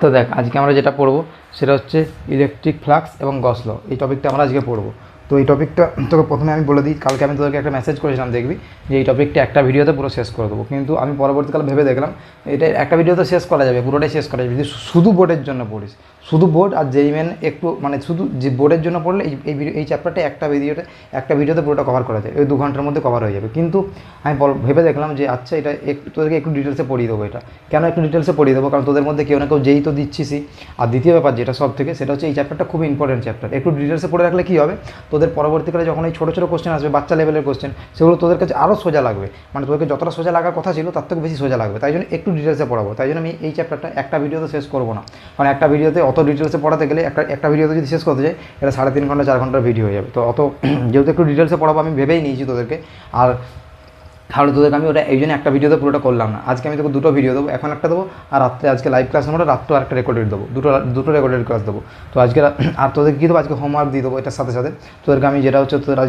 তো দেখ আজকে আমরা যেটা পড়বো সেটা হচ্ছে ইলেকট্রিক ফ্লাক্স এবং গস ল। এই টপিকটা আমরা আজকে পড়বো। তো এই টপিকটা তোকে প্রথমে আমি বলে দিই, কালকে আমি তোদেরকে একটা মেসেজ করেছিলাম, দেখবি যে এই টপিকটা একটা ভিডিওতে পুরো শেষ করে দেবো। কিন্তু আমি পরবর্তীকালে ভেবে দেখলাম এটা একটা ভিডিওতে শেষ করা যাবে, পুরোটাই শেষ করা যাবে যদি শুধু বোর্ডের জন্য পড়িস, শুধু বোর্ড আর যেই মেন একটু মানে শুধু যে বোর্ডের জন্য পড়লে এই চ্যাপ্টারটা একটা ভিডিওতে পুরোটা কভার করা যায়, ওই 2 ঘন্টার মধ্যে কভার হয়ে যাবে। কিন্তু আমি ভেবে দেখলাম যে আচ্ছা এটা তোদেরকে একটু ডিটেলসে পড়িয়ে দেবো। এটা কেন একটু ডিটেলসে পড়িয়ে দেবো, কারণ তোদের মধ্যে কেউ না কেউ যেই তো দিচ্ছিসই। আর দ্বিতীয় ব্যাপার যেটা সব থেকে, সেটা হচ্ছে এই চ্যাপ্টারটা খুব ইম্পর্টেন্ট চ্যাপ্টার। একটু ডিটেলসে পড়ে রাখলে কী হবে, তোদের পরবর্তীকালে যখন এই ছোটো ছোটো কোশ্চেন আসবে, বাচ্চা লেভেলের কোশ্চেন, সেগুলো তোদের কাছে আরও সোজা লাগবে। মানে তোদেরকে যতটা সোজা লাগার কথা ছিল তার থেকে বেশি সোজা লাগবে। তাই জন্য একটু ডিটেলসে পড়াবো। তাই জন্য আমি এই চ্যাপ্টারটা একটা ভিডিওতে শেষ করবো না, কারণ একটা ভিডিওতে অত ডিটেলসে পড়াতে গেলে একটা ভিডিওতে যদি শেষ করতে যাই এটা 3.5 ঘন্টা 4 ঘন্টার ভিডিও হয়ে যাবে। তো অত যেহেতু একটু ডিটেলসে পড়াবো আমি ভেবেই নিয়েছি তোদেরকে, আর তাহলে তোদেরকে আমি ওটা এই জন্য একটা ভিডিওতে পুরোটা করলাম না। আজকে আমি তোকে 2টো ভিডিও দেবো, এখন একটা দেবো আর রাত্রে আজকে লাইভ ক্লাস নেবো, রাত্রেও একটা রেকর্ডেড দেবো, দুটো রেকর্ডেড ক্লাস দেবো। তো আজকে আর তোদের কী দেবো, আজকে হোমওয়ার্ক দিয়ে দেবো এটার সাথে সাথে তোদেরকে আমি, যেটা হচ্ছে তোদের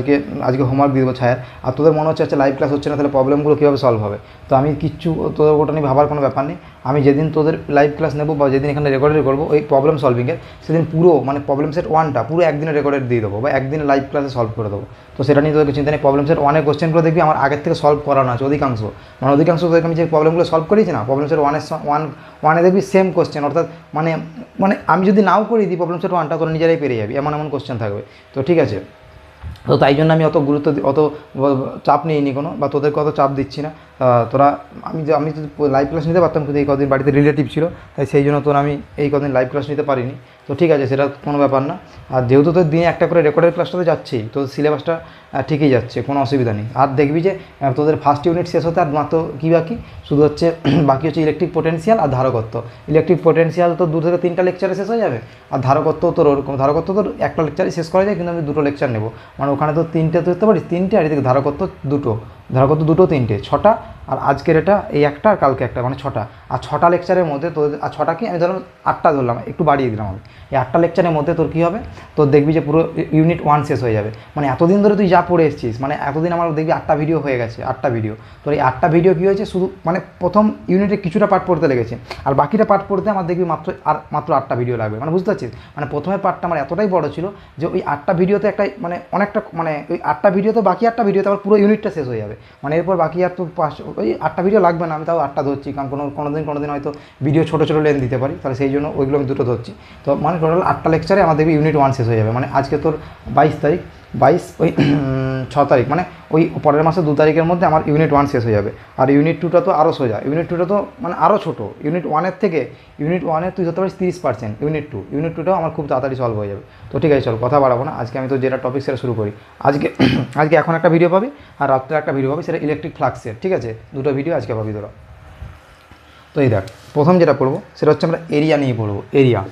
আজকে হোমওয়ার্ক দিয়ে দেবো ছায়ার। আর তোদের মনে হচ্ছে লাইভ ক্লাস হচ্ছে না, তাহলে প্রবলেমগুলো কীভাবে সলভ হবে। তো আমি কিচ্ছু তোদের ওটা নিয়ে ভাবার কোনো ব্যাপার নেই। আমি যেদিন তোদের লাইভ ক্লাস নেবো বা যেদিন এখানে রেকর্ডেড করবো ওই প্রবলেম সলভিংয়ের, সেদিন পুরো মানে প্রবলেম সেট 1টা পুরো একদিনে রেকর্ডেড দিয়ে দেবো বা একদিনে লাইভ ক্লাসে সলভ করে দেবো। তো সেটা নিয়ে তোদেরকে চিন্তা নেই। প্রবলেম সেট 1-এর কোশ্চেনগুলো দেখবি আমার আগের থেকে সলভ করানো আছে অধিকাংশ, মানে অধিকাংশ তোদেরকে আমি যে প্রবলেমগুলো সলভ করেছি না, প্রবলেম সেট 1-এ দেখবি সেম কোশ্চেন, অর্থাৎ মানে মানে আমি যদি নাও করি দিই প্রবলেম সেট 1টা তোরা নিজেরাই পেরে যাবি, এমন কোশ্চেন থাকবে। তো ঠিক আছে, তো তাই জন্য আমি অত চাপ নিইনি কোনো, বা তোদেরকে অত চাপ দিচ্ছি না। তোরা আমি যদি লাইভ ক্লাস নিতে পারতাম, কিন্তু এই কদিন বাড়িতে রিলেটিভ ছিল, তাই সেই জন্য তোরা আমি এই কদিন লাইভ ক্লাস নিতে পারিনি। তো ঠিক আছে, সেটা কোনো ব্যাপার না। আর যেহেতু তোর দিনে একটা করে রেকর্ডের ক্লাসটাতে যাচ্ছেই, তো সিলেবাসটা ঠিকই যাচ্ছে, কোনো অসুবিধা নেই। আর দেখবি যে তোদের ফার্স্ট ইউনিট শেষ হতে আর মাত্র কী বাকি, শুধু হচ্ছে বাকি হচ্ছে ইলেকট্রিক পোটেনশিয়াল আর ধারকত্ব। ইলেকট্রিক পোটেনশিয়াল তো 2 থেকে 3টা লেকচারে শেষ হয়ে যাবে, আর ধারকত্ব তোর ওরকম, ধারকত্ব তোর একটা লেকচারে শেষ করা যায়, কিন্তু আমি 2টো লেকচার নেবো। মানে ওখানে তো 3টে ধরতে পারিস, 3টে, আর এদিকে ধারকত্ব 2টো, 3টে, 6টা। আর আজকের এটা এই একটা আর কালকে একটা, মানে 6টা। আর 6টা লেকচারের মধ্যে তোদের, আর 6টা কি আমি ধরলাম 8টা ধরলাম, একটু বাড়িয়ে দিলাম আমি। এই 8টা লেকচারের মধ্যে তোর কী হবে, তোর দেখবি যে পুরো ইউনিট 1 শেষ হয়ে যাবে। মানে এতদিন ধরে তুই যা পড়ে এসেছিস, মানে এতদিন আমার দেখবি 8টা ভিডিও হয়ে গেছে, 8টা ভিডিও। তোর এই 8টা ভিডিও কী হয়েছে, শুধু মানে প্রথম ইউনিটে কিছুটা পার্ট পড়তে লেগেছে, আর বাকিটা পার্ট পড়তে আমার দেখবি মাত্র 8টা ভিডিও লাগবে। মানে বুঝতে পারছিস, মানে প্রথমের পার্টটা আমার এতটাই বড় ছিল যে ওই 8টা ভিডিওতে একটা মানে অনেকটা, মানে ওই 8টা ভিডিওতে বাকি 8টা ভিডিওতে আবার পুরো ইউনিটটা শেষ হয়ে যাবে। মানে এরপর বাকি আর তো ওই 8টা ভিডিও লাগবে না, আমি তাও 8টা ধরছি, কারণ কোনোদিন হয়তো ভিডিও ছোটো লেন্থ দিতে পারি, তাহলে সেই জন্য ওইগুলো আমি 2টো ধরছি। তো মানে টোটাল 8টা লেকচারে আমার দেখবি ইউনিট 1 শেষ হয়ে যাবে। মানে আজকে তোর 22 তারিখ, 6 তারিখ, মানে ওই পরের মাসে 2 তারিখের মধ্যে আমার ইউনিট 1 শেষ হয়ে যাবে। আর ইউনিট 2টা তো আরও সোজা, ইউনিট 2টা তো মানে আরও ছোটো। ইউনিট 1-এর থেকে ইউনিট 1-এর তুই ধরতে পারিস 30%, ইউনিট 2টাও আমার খুব তাড়াতাড়ি সলভ হয়ে যাবে। তো ঠিক আছে, চল কথা বাড়াবো না, আজকে আমি তো যেটা টপিক সেটা শুরু করি। আজকে এখন একটা ভিডিও পাবি, আর রাত্রে একটা ভিডিও পাবি, সেটা ইলেকট্রিক ফ্লাক্সের। ঠিক আছে, 2টো ভিডিও আজকে পাবি তোরা। তো এই দেখ, প্রথম যেটা পড়বো সেটা হচ্ছে আমরা এরিয়া নিয়ে পড়বো, এরিয়া।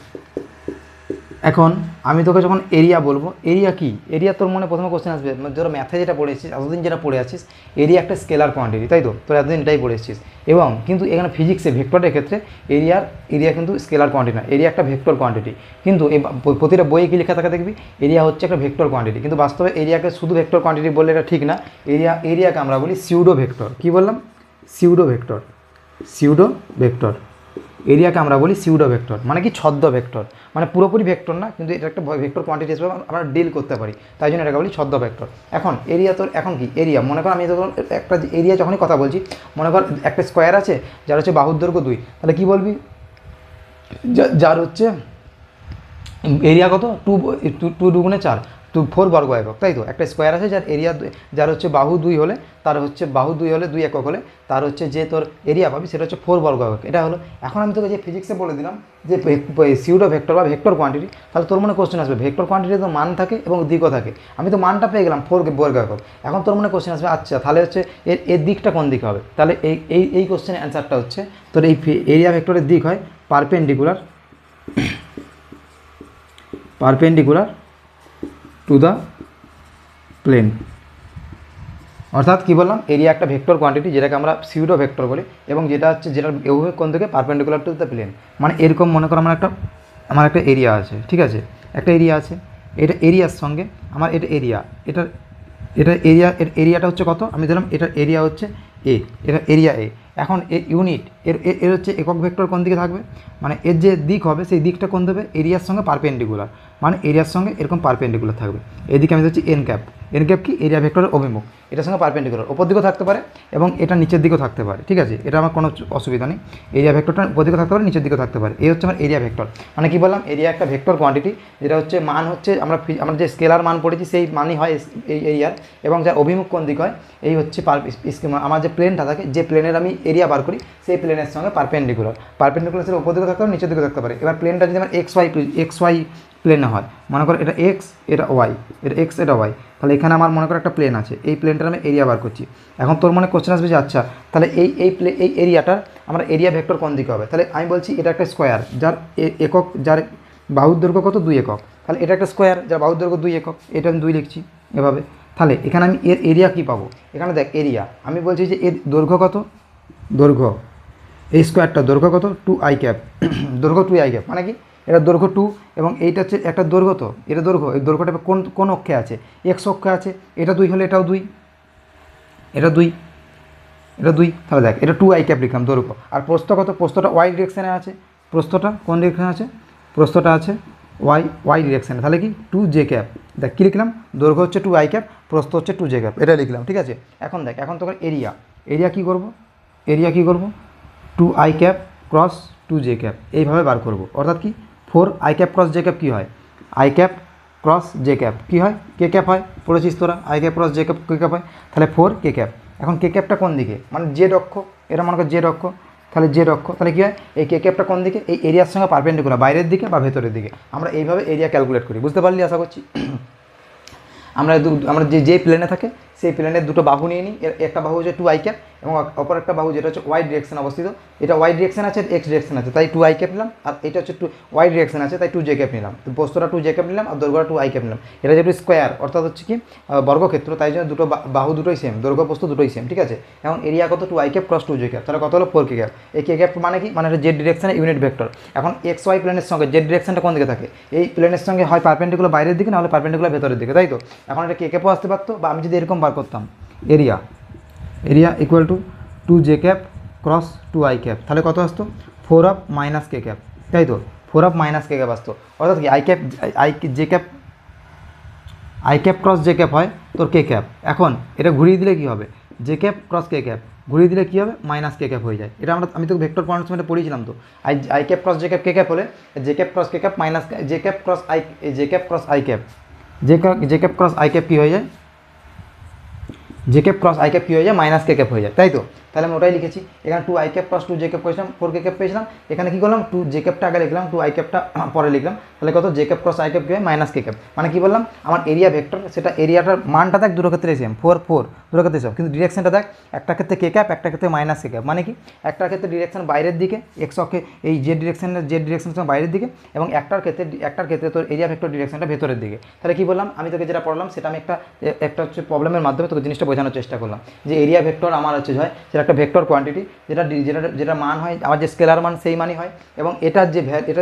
এখন আমি তোকে যখন এরিয়া বলবো, এরিয়া কি, এরিয়া তোর মনে প্রথমে কোশ্চেন আসবে, ধরো ম্যাথে যেটা পড়েছিস এতদিন, যেটা পড়ে আছিস, এরিয়া একটা স্কেলার কোয়ান্টিটি, তাই তো তোর এতদিন এটাই পড়ে এসেছিস। এবং কিন্তু এখানে ফিজিক্সে ভেক্টরের ক্ষেত্রে এরিয়া কিন্তু স্কেলার কোয়ান্টিটি না, এরিয়া একটা ভেক্টর কোয়ান্টিটি। কিন্তু এই প্রতিটা বইয়ে কি লেখা থাকে দেখবি, এরিয়া হচ্ছে একটা ভেক্টর কোয়ান্টিটি, কিন্তু বাস্তবে এরিয়াকে শুধু ভেক্টর কোয়ান্টিটি বললে এটা ঠিক না। এরিয়াকে আমরা বলি সিউডো ভেক্টর। কী বললাম, সিউডো ভেক্টর। এরিয়াকে আমরা বলি সিউডো ভেক্টর, মানে কি ছদ্ম ভেক্টর, মানে পুরোপুরি ভেক্টর না, কিন্তু এটা একটা ভেক্টর কোয়ান্টিটি হিসেবে আমরা ডিল করতে পারি, তাই জন্য এটাকে বলি ছদ্ম ভেক্টর। এখন এরিয়া তোর, এখন কি এরিয়া, মনে কর আমি যখন একটা এরিয়া যখনই কথা বলছি, মনে কর একটা স্কোয়ার আছে যার হচ্ছে বাহুর দৈর্ঘ্য 2, তাহলে কী বলবি, যার হচ্ছে এরিয়া কত, 2 × 4, 4 বর্গ একক, তাই তো। একটা স্কোয়ার আছে যার এরিয়া, যার হচ্ছে বাহু 2 হলে, তার হচ্ছে বাহু 2 হলে 2 একক হলে তার হচ্ছে যে তোর এরিয়া পাবি সেটা হচ্ছে 4 বর্গ একক। এটা হলো, এখন আমি তোকে যে ফিজিক্সে বলে দিলাম যে সিউডো ভেক্টর বা ভেক্টর কোয়ান্টিটি, তাহলে তোর মনে কোশ্চেন আসবে ভেক্টর কোয়ান্টিটি তো মান থাকে এবং দিকও থাকে, আমি তো মানটা পেয়ে গেলাম 4 বর্গ একক। এখন তোর মনে কোশ্চেন আসবে আচ্ছা তাহলে হচ্ছে এর দিকটা কোন দিকে হবে, তাহলে এই কোশ্চেনের অ্যান্সারটা হচ্ছে তোর এই এরিয়া ভেক্টরের দিক হয় পারপেন্ডিকুলার টু দ্য প্লেন। অর্থাৎ কী বললাম, এরিয়া একটা ভেক্টর কোয়ান্টিটি যেটাকে আমরা সিউডো ভেক্টর বলি, এবং যেটা হচ্ছে যেটার অভিমুখ কোণ থেকে পারপেন্ডিকুলার টু দ্য প্লেন। মানে এরকম মনে করো আমার একটা এরিয়া আছে, ঠিক আছে, একটা এরিয়া আছে, এটা এরিয়ার সঙ্গে আমার এটা এরিয়া, এটার এরিয়াটা হচ্ছে কত, আমি দিলাম এটার এরিয়া হচ্ছে এ, এটা এরিয়া এ, এখন এর ইউনিট এর হচ্ছে একক ভেক্টর কোন দিকে থাকবে, মানে এর যে দিক হবে সেই দিকটা কোন দেবে, এরিয়ার সঙ্গে পারপেন্ডিকুলার, মানে এরিয়ার সঙ্গে এরকম পারপেন্ডিকুলার থাকবে। এদিকে আমি হচ্ছে এন ক্যাপ কি এরিয়া ভেক্টরের অভিমুখ, এটার সঙ্গে পারপেন্ডিকুলার, ওপর দিকেও থাকতে পারে এবং এটা নিচের দিকেও থাকতে পারে, ঠিক আছে, এটা আমার কোনো অসুবিধা নেই। এরিয়া ভেক্টরটা উপর দিকেও থাকতে পারে, নিচের দিকেও থাকতে পারে। এই হচ্ছে আমার এরিয়া ভেক্টর। মানে কি বললাম, এরিয়া একটা ভেক্টর কোয়ান্টিটি, যেটা হচ্ছে মান হচ্ছে আমরা যে স্কেলার মান পড়েছি সেই মানই হয় এই এরিয়ার, এবং যার অভিমুখ কোন দিক হয় এই হচ্ছে আমার যে প্লেনটা থাকে, যে প্লেনের আমি এরিয়া বার করি সেই প্লেনের সঙ্গে পারপেন্ডিকুলার সেটা উপর দিকে থাকতে পারে, নিচের দিকে থাকতে পারে। এবার প্লেনটা যদি আমার এক্স ওয়াই প্লেনে হয়, মনে করো এটা এক্স এটা ওয়াই, এটা এক্স এটা ওয়াই, তাহলে এখানে আমার মনে করো একটা প্লেন আছে, এই প্লেনটার আমি এরিয়া বার করছি। এখন তোর মনে কোশ্চেন আসবে যে আচ্ছা তাহলে এই এরিয়াটার আমার এরিয়া ভেক্টর কোন দিকে হবে, তাহলে আমি বলছি এটা একটা স্কোয়ার যার একক, যার বাহুর দৈর্ঘ্য কত 2 একক, তাহলে এটা একটা স্কোয়ার যার বাহুর দৈর্ঘ্য 2 একক, এটা আমি 2 লিখছি এভাবে। তাহলে এখানে আমি এর এরিয়া কী পাবো, এখানে দেখ এরিয়া আমি বলছি যে এর দৈর্ঘ্য কত, দৈর্ঘ্য এই স্কোয়ারটা দৈর্ঘ্য কত 2i ক্যাপ, দৈর্ঘ্য 2i ক্যাপ, মানে কি এটা দৈর্ঘ্য 2 এবং এইটা হচ্ছে একটা দৈর্ঘ্য, তো এটা দৈর্ঘ্য, এই দৈর্ঘ্যটা কোন অক্ষে আছে, এক্স অক্ষে আছে, এটা 2 হলে এটাও 2, এটা 2, এটা 2, তাহলে দেখ এটা 2i ক্যাপ লিখলাম দৈর্ঘ্য। আর প্রস্থ কত, প্রস্থটা ওয়াই ডিরেকশানে আছে, প্রস্থটা কোন ডিরেকশানে আছে, প্রস্থটা আছে ওয়াই ডিরেকশানে, তাহলে কি 2j ক্যাপ, দেখ কী লিখলাম, দৈর্ঘ্য হচ্ছে 2i ক্যাপ, প্রস্থ হচ্ছে 2j ক্যাপ, এটা লিখলাম, ঠিক আছে। এখন দেখ এখন তোকে এরিয়া কী করব 2i cap cross 2j cap এইভাবে বার করব, অর্থাৎ কি 4i cap cross j cap কী হয়, i cap cross j cap কী হয়, কে ক্যাপ হয়, পড়েছিস তোরা, i cap cross j cap k cap হয়, তাহলে 4k ক্যাপ। এখন কে ক্যাপটা কোন দিকে, মানে জেড অক্ষ, এটা মনে কর জেড অক্ষ, তাহলে জেড অক্ষ, তাহলে কী হয় এই কে ক্যাপটা কোন দিকে, এই এরিয়ার সঙ্গে পারপেন্ডিকুলার, বাইরের দিকে বা ভেতরের দিকে। আমরা এইভাবে এরিয়া ক্যালকুলেট করি, বুঝতে পারলি আশা করছি। আমরা যে প্লেনে থাকে সেই প্লেনের দুটো বাহু নিয়ে নিই, একটা বাহু হচ্ছে 2i ক্যাপ এবং অপর একটা বাহু যেটা হচ্ছে ওয়াই ডিরেকশন অবস্থিত, এটা ওয়াই ডিরেকশন আছে, এক্স ডিরেকশন আছে, তাই 2i ক্যাপ নিলাম, আর এটা হচ্ছে ওয়াই ডিরেকশন আছে তাই 2j ক্যাপ নিলাম, তো প্রস্থটা 2j ক্যাপ নিলাম আর দৈর্ঘ্যটা 2i ক্যাপ নিলাম। এটা যেহেতু স্কোয়ার অর্থাৎ হচ্ছে কি বর্গক্ষেত্র, তাই জন্য দুটো বাহু দুটোই সেম, দৈর্ঘ্য প্রস্থ দুটোই সেম, ঠিক আছে। এখন এরিয়া কত 2i cap cross 2j cap, তাহলে কত হলো 4k ক্যাপ। এই কে ক্যাপ মানে কি, মানে এটা জেড ডিরেকশনে ইউনিট ভেক্টর। এখন এক্স ওয়াই প্লেনের সঙ্গে জেড ডিরেকশনটা কোন দিকে থাকে, এই প্লেনের সঙ্গে হয় পারপেন্ডিকুলার বাইরের দিকে, না হলে পারপেন্ডিকুলার ভেতরের দিকে, তাই তো। এখন এটা কে ক্যাপও আসতে পারতো, বা আমি যদি এরকম বার করতাম area equal to 2j cap cross 2i cap, তাহলে কত আসতো 4 মাইনাস k ক্যাপ, তাই তো 4 মাইনাস k ক্যাপ আসতো, অর্থাৎ কি I cap cross j cap হয় তোর k ক্যাপ। এখন এটা ঘুরিয়ে দিলে কি হবে, j cap cross k cap ঘুরিয়ে দিলে কী হবে, মাইনাস k ক্যাপ হয়ে যায়। এটা আমি তো ভেক্টর পয়েন্টসমেন্টে পড়িয়েছিলাম তো, i cap cross j cap k cap হলে j cap cross k cap minus j cap cross i cap j cap cross i cap কী হয়ে যায়, j cap cross i cap কী হয়ে যায়, মাইনাস k ক্যাপ হয়ে যায়, তাই তো। তাহলে আমি ওটাই লিখেছি, এখানে 2i cap cross 2j cap করেছিলাম, 4k ক্যাপ পেয়েছিলাম, এখানে কী করলাম 2j ক্যাপটা আগে লিখলাম, 2i ক্যাপটা পরে লিখলাম, তাহলে কত j cap cross i cap কী হয়, মাইনাস k ক্যাপ। মানে কী বললাম, আমার এরিয়া ভেক্টর, সেটা এরিয়াটার মানটা দেখ দুটো ক্ষেত্রে সেম, 4 দুটো ক্ষেত্রে সব, কিন্তু ডিরেকশনটা দেখ একটা ক্ষেত্রে k ক্যাপ, একটা ক্ষেত্রে মাইনাস k ক্যাপ। মানে কি একটার ক্ষেত্রে ডিরেকশন বাইরের দিকে এক্স অক্ষে, এই জেড ডিরেকশনের বাইরের দিকে, এবং একটার ক্ষেত্রে তোর এরিয়া ভেক্টর ডিরেকশনটা ভেতরের দিকে। তাহলে কী বললাম, আমি তোকে যেটা পড়লাম সেটা আমি একটা হচ্ছে প্রবলেমের মাধ্যমে তোকে জিনিসটা বোঝানোর চেষ্টা করলাম, যে এরিয়া ভেক্টর আমার হচ্ছে হয় সেটা একটা ভেক্টর কোয়ান্টিটি, যেটা মান হয় আমার যে স্কেলার মান সেই মানই হয়, এবং এটার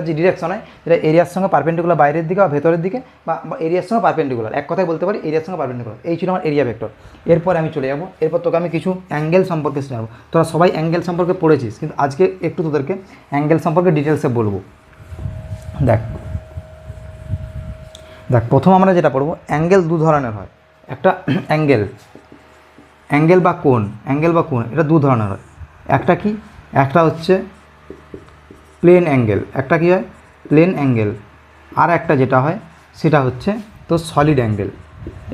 যে ডিরেকশন হয় সেটা এরিয়ার সঙ্গে পারপেন্ডিকুলার বাইরের দিকে বা ভেতরের দিকে, বা এরিয়ার সঙ্গে পারপেন্ডিকুলার, এক কথায় বলতে পারি এরিয়ার সঙ্গে পারপেন্ডিকুলার। এই ছিল আমার এরিয়া ভেক্টর। এরপরে আমি চলে যাবো, এরপর তোকে আমি কিছু অ্যাঙ্গেল সম্পর্কে জানাবো। তোরা সবাই অ্যাঙ্গেল সম্পর্কে পড়েছিস, কিন্তু আজকে একটু তোদেরকে অ্যাঙ্গেল সম্পর্কে ডিটেলসে বলবো। দেখ প্রথম আমরা যেটা পড়বো, অ্যাঙ্গেল দু ধরনের হয়। একটা অ্যাঙ্গেল বা কোণ এটা দু ধরনের হয়। একটা কি, একটা হচ্ছে প্লেন অ্যাঙ্গেল, একটা কি হয় প্লেন অ্যাঙ্গেল, আর একটা যেটা হয় সেটা হচ্ছে তো সলিড অ্যাঙ্গেল।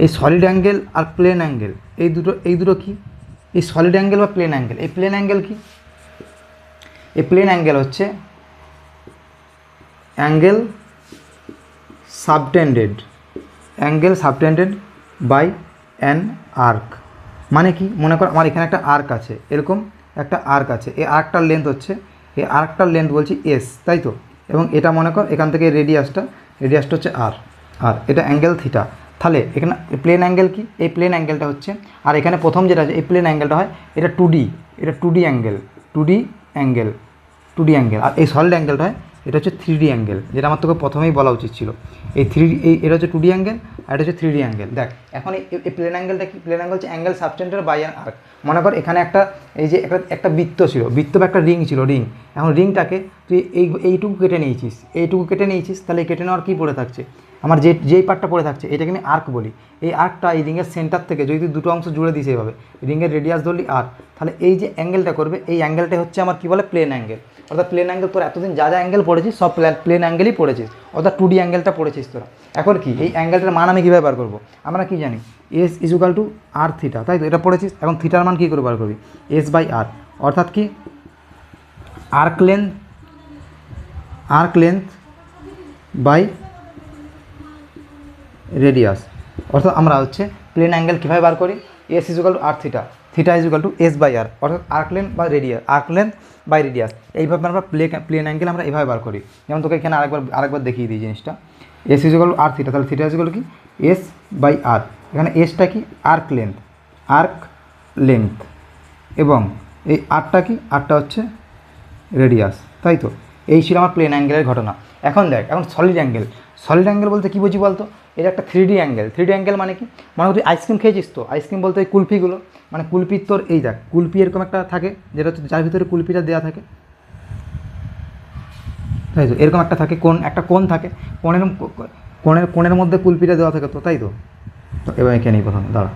এই সলিড অ্যাঙ্গেল আর প্লেন অ্যাঙ্গেল এই দুটো কি, এই সলিড অ্যাঙ্গেল বা প্লেন অ্যাঙ্গেল, এই প্লেন অ্যাঙ্গেল কি, এই প্লেন অ্যাঙ্গেল হচ্ছে angle subtended by an arc. মানে কি, মনে কর আমার এখানে একটা আর্ক আছে, এরকম একটা আর্ক আছে, এই আর্কটার লেন্থ বলছি এস, তাই তো। এবং এটা মনে কর এখান থেকে রেডিয়াসটা হচ্ছে আর এটা অ্যাঙ্গেল থিটা। তাহলে এখানে প্লেন অ্যাঙ্গেল কি, এই প্লেন অ্যাঙ্গেলটা হচ্ছে, আর এখানে প্রথম যেটা আছে এই প্লেন অ্যাঙ্গেলটা হয় এটা 2D অ্যাঙ্গেল 2D অ্যাঙ্গেল। আর এই সলিড অ্যাঙ্গেলটা হয় এটা হচ্ছে 3D অ্যাঙ্গেল, যেটা আমার তোকে প্রথমেই বলা উচিত ছিল। এই 3D এটা হচ্ছে 2D অ্যাঙ্গেল আর এটা হচ্ছে 3D অ্যাঙ্গেল। দেখ এখন এই প্লেন অ্যাঙ্গেলটা কি? প্লেন অ্যাঙ্গেল হচ্ছে angle subtended by an arc. মনে কর এখানে একটা এই যে একটা বৃত্ত ছিল, বৃত্ত বা একটা রিং ছিল, রিং। এখন রিংটাকে তুই এইটুকু কেটে নিয়েছিস, তাহলে কেটে নেওয়ার কী পড়ে থাকছে? আমার যেই পার্টটা পড়ে থাকছে এটাকে আমি আর্ক বলি। এই আর্কটা এই রিংয়ের সেন্টার থেকে যদি তুই দুটো অংশ জুড়ে দিস এইভাবে, রিংয়ের রেডিয়াস ধরলি আর্ক, তাহলে এই যে অ্যাঙ্গেলটা করবে এই অ্যাঙ্গেলটা হচ্ছে আমার কী বলে? Plane angle. অর্থাৎ প্লেন অ্যাঙ্গেল তোর এতদিন যা অ্যাঙ্গেল পড়েছিস সব প্লেন অ্যাঙ্গেলই পড়েছিস, অর্থাৎ 2D অ্যাঙ্গেলটা পড়েছিস তোরা। এখন কি এই অ্যাঙ্গেলটার মান আমি কীভাবে বার করবো? আমরা কি জানি S is equal to R theta, তাই তো? এটা পড়েছিস। এখন থিটার মান কী করে বার করবি? এস বাই আর, অর্থাৎ কি আর্ক লেন্থ বাই রেডিয়াস। অর্থাৎ আমরা হচ্ছে প্লেন অ্যাঙ্গেল কীভাবে বার করি? S is equal to R theta is equal to S by R, অর্থাৎ আর্ক লেন্থ বাই রেডিয়াস। এইভাবে আমরা প্লেন অ্যাঙ্গেল আমরা এইভাবে বার করি। যেমন তোকে এখানে আরেকবার দেখিয়ে দিই জিনিসটা। S is equal to R theta, তাহলে থিটা ইজুকাল কি? এস বাই আর। এখানে এসটা কি? আর্ক লেন্থ এবং এই আরটা কি? আরটা হচ্ছে রেডিয়াস, তাই তো? এই ছিল আমার প্লেন অ্যাঙ্গেলের ঘটনা। এখন দেখ, এখন সলিড অ্যাঙ্গেল বলতে কী বুঝি বলতো? এটা একটা 3D অ্যাঙ্গেল মানে কি? মানে তুই আইসক্রিম খেয়েছিস তো? আইসক্রিম বলতে ওই কুলফিগুলো, মানে কুলপির তোর এই দেখ কুলপি এরকম একটা থাকে, যেটা হচ্ছে যার ভিতরে কুলপিটা দেওয়া থাকে, তাই তো? এরকম একটা থাকে কোণ থাকে, কোণের মধ্যে কুলপিটা দেওয়া থাকে তো, তাই তো? তো এবার এখানে নেই প্রথম, দাঁড়া,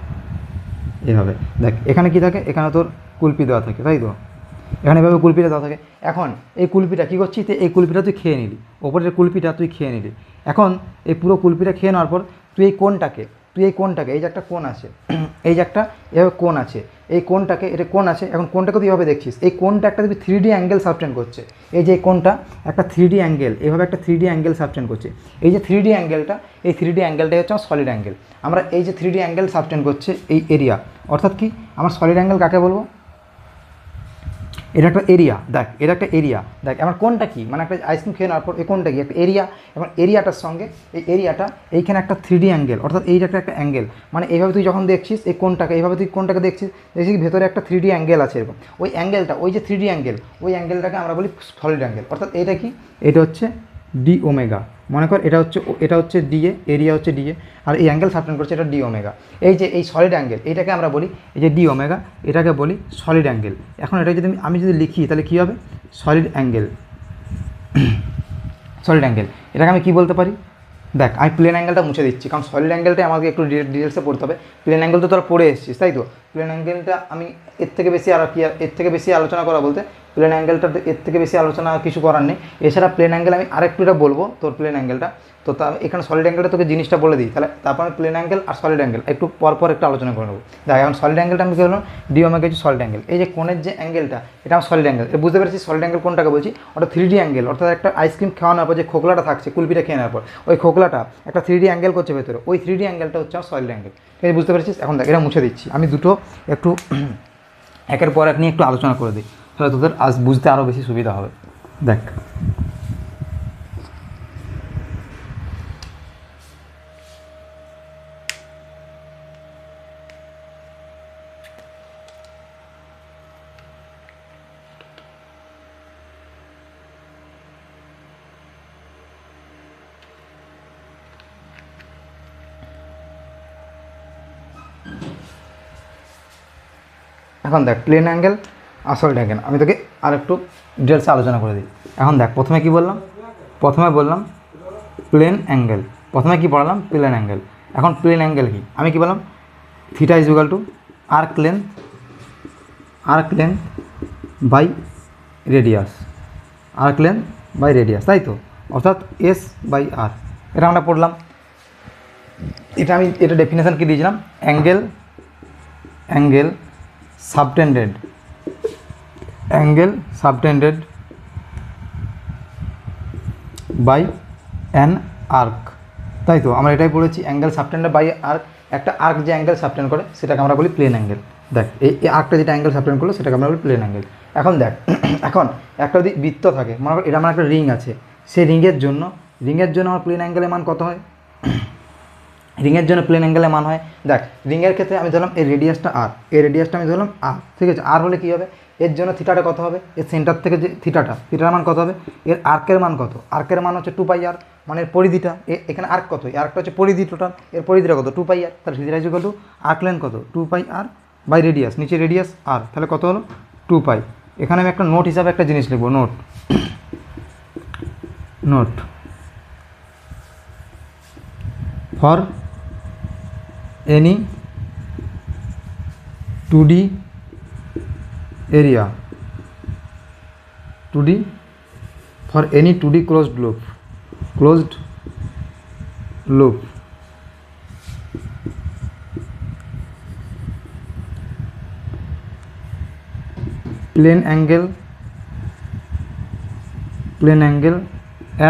এভাবে দেখ, এখানে কি থাকে? এখানে তোর কুলপি দেওয়া থাকে, তাই তো? এখানে এভাবে কুলপিটা দেওয়া থাকে। এখন এই কুলপিটা কী করছিস? এই কুলপিটা তুই খেয়ে নিলি, ওপরের কুলপিটা তুই খেয়ে নিলি। এখন এই পুরো কুলপিটা খেয়ে নেওয়ার পর তুই এই কোণটাকে এই যে একটা কোণ আছে, এই যে একটা এভাবে কোণ আছে, এই কোণটাকে, এটা কোণ আছে, এখন কোণটাকে তুই এভাবে দেখছিস, এই কোণটা একটা তুই 3D অ্যাঙ্গেল সাবটেন্ড করছে। এই যে কোণটা একটা 3D অ্যাঙ্গেল, এভাবে একটা 3D অ্যাঙ্গেল সাবটেন্ড করছে। এই যে 3D অ্যাঙ্গেলটা, এই 3D অ্যাঙ্গেলটাই হচ্ছে আমার সলিড অ্যাঙ্গেল। আমরা এই যে 3D অ্যাঙ্গেল সাবটেন্ড করছে এই এরিয়া, অর্থাৎ কি আমার সলিড অ্যাঙ্গেল কাকে বলবো? এটা একটা এরিয়া। দেখ এটা একটা এরিয়া। দেখ আমার কোনটা কি? মানে একটা আইসক্রিম খেয়ে নেওয়ার পর এই কোনটা কি? একটা এরিয়া। এবং এরিয়াটার সঙ্গে এই এরিয়াটা এইখানে একটা 3D অ্যাঙ্গেল, অর্থাৎ এইটা একটা অ্যাঙ্গেল। মানে এইভাবে তুই যখন দেখছিস এই কোনটাকে, এইভাবে তুই কোনটাকে দেখছিস ভেতরে একটা 3D অ্যাঙ্গেল আছে এরকম। ওই অ্যাঙ্গেলটা, ওই যে 3D অ্যাঙ্গেল, ওই অ্যাঙ্গেলটাকে আমরা বলি সলিড অ্যাঙ্গেল। অর্থাৎ এটা কি? এটা হচ্ছে ডি ওমেগা। মনে কর এটা হচ্ছে ডিএ, এরিয়া হচ্ছে ডিএ, আর এই অ্যাঙ্গেল সাবটেন্ড করছে এটা ডি ওমেগা। এই যে এই সলিড অ্যাঙ্গেল, এটাকে আমরা বলি এই যে ডি ওমেগা, এটাকে বলি সলিড অ্যাঙ্গেল। এখন এটা যদি আমি যদি লিখি তাহলে কী হবে? Solid angle. এটাকে আমি কী বলতে পারি? দেখ আমি প্লেন অ্যাঙ্গেলটা মুছে দিচ্ছি, কারণ সলিড অ্যাঙ্গেলটা আমাকে একটু ডিটেলসে পড়তে হবে। প্লেন অ্যাঙ্গেল তো তোরা পড়ে এসেছিস, তাই তো? প্লেন অ্যাঙ্গেলটা আমি এর থেকে বেশি আলোচনা করা বলতে প্লেন অ্যাঙ্গেলটা এর থেকে বেশি আলোচনা কিছু করার নেই। এছাড়া প্লেন অ্যাঙ্গেল আমি আরেকটু এটা বলবো তোর প্লেন অ্যাঙ্গেলটা, তো এখানে সলিড অ্যাঙ্গেলটা তোকে জিনিসটা বলে দিই, তাহলে তারপর আমি প্লেন অ্যাঙ্গেল আর সলিড অ্যাঙ্গেল একটু পর একটু আলোচনা করে নেবো। দেখ এখন সলিড অ্যাঙ্গেলটা আমি কী বললাম? ডি ওমেগা হচ্ছে সলিড অ্যাঙ্গেল। এই যে কোণের যে অ্যাঙ্গেলটা, এটা আমার সলিড অ্যাঙ্গেল। বুঝতে পেরেছি সলিড অ্যাঙ্গেল কোনটাকে বলছি? ওটা 3D অ্যাঙ্গেল, অর্থাৎ একটা আইসক্রিম খাওয়ানোর পর যে খোকলাটা থাকছে, কুলপিটা খেয়ে নেওয়ার পর ওই খোকলাটা একটা 3D অ্যাঙ্গেল করছে ভেতরে, ওই 3D অ্যাঙ্গেলটা হচ্ছে আমার সলিড অ্যাঙ্গেল। ঠিক আছে, বুঝতে পেরেছিস? এখন দেখ এটা মুছে দিচ্ছি, আমি দুটো একটু একের পর এক নিয়ে একটু আলোচনা করে দিই, তাহলে তোদের আজ বুঝতে আরও বেশি সুবিধা হবে। দেখ এখন দেখ প্লেন অ্যাঙ্গেল আর সলিড অ্যাঙ্গেল আমি তোকে আর একটু ডিটেলসে আলোচনা করে দিই। এখন দেখ প্রথমে কি বললাম? প্রথমে বললাম প্লেন অ্যাঙ্গেল। প্রথমে কি পড়ালাম? Plane angle. এখন প্লেন অ্যাঙ্গেল কি? আমি কি বললাম? Theta is equal to arc length by radius, তাই তো? অর্থাৎ এস বাই আর, এটা আমরা পড়লাম। এটা ডেফিনেশান কি দিয়েছিলাম? Angle subtended by an arc, তাই তো? আমরা এটাই পড়েছি, অ্যাঙ্গেল সাবটেন্ডেড বাই আর্ক। একটা আর্ক যে অ্যাঙ্গেল সাবটেন্ড করে সেটাকে আমরা বলি প্লেন অ্যাঙ্গেল। দেখ এই আর্কটা যেটা অ্যাঙ্গেল সাবটেন্ড করলো সেটাকে আমরা বলি প্লেন অ্যাঙ্গেল। এখন দেখ এখন একটা যদি বৃত্ত থাকে, মনে করো এটা আমার একটা রিং আছে, সেই রিংয়ের জন্য আমার প্লেন অ্যাঙ্গেলের মান কত হয়? রিংয়ের জন্য প্লেন অ্যাঙ্গেলের মান হয়, দেখ রিংয়ের ক্ষেত্রে আমি ধরলাম এই রেডিয়াসটা আর, এই রেডিয়াসটা আমি ধরলাম আর, ঠিক আছে। আর হলে কী হবে, এর জন্য থিটাটা কত হবে, এর সেন্টার থেকে যে থিটার মান কত হবে, এর আর্কের মান কত, আর্কের মান হচ্ছে 2πr, মানে এর পরিধিটা, এখানে আর্ক কত, এই আর্কটা হচ্ছে পরিধি টোটাল, এর পরিধিটা কত 2πr, তাহলে theta is equal to arc length কত 2πr বাই রেডিয়াস, নিচে রেডিয়াস আর, তাহলে কত হলো 2π। এখানে আমি একটা নোট হিসাবে একটা জিনিস লিখবো, note for any 2D area, 2D for any 2D closed loop plane angle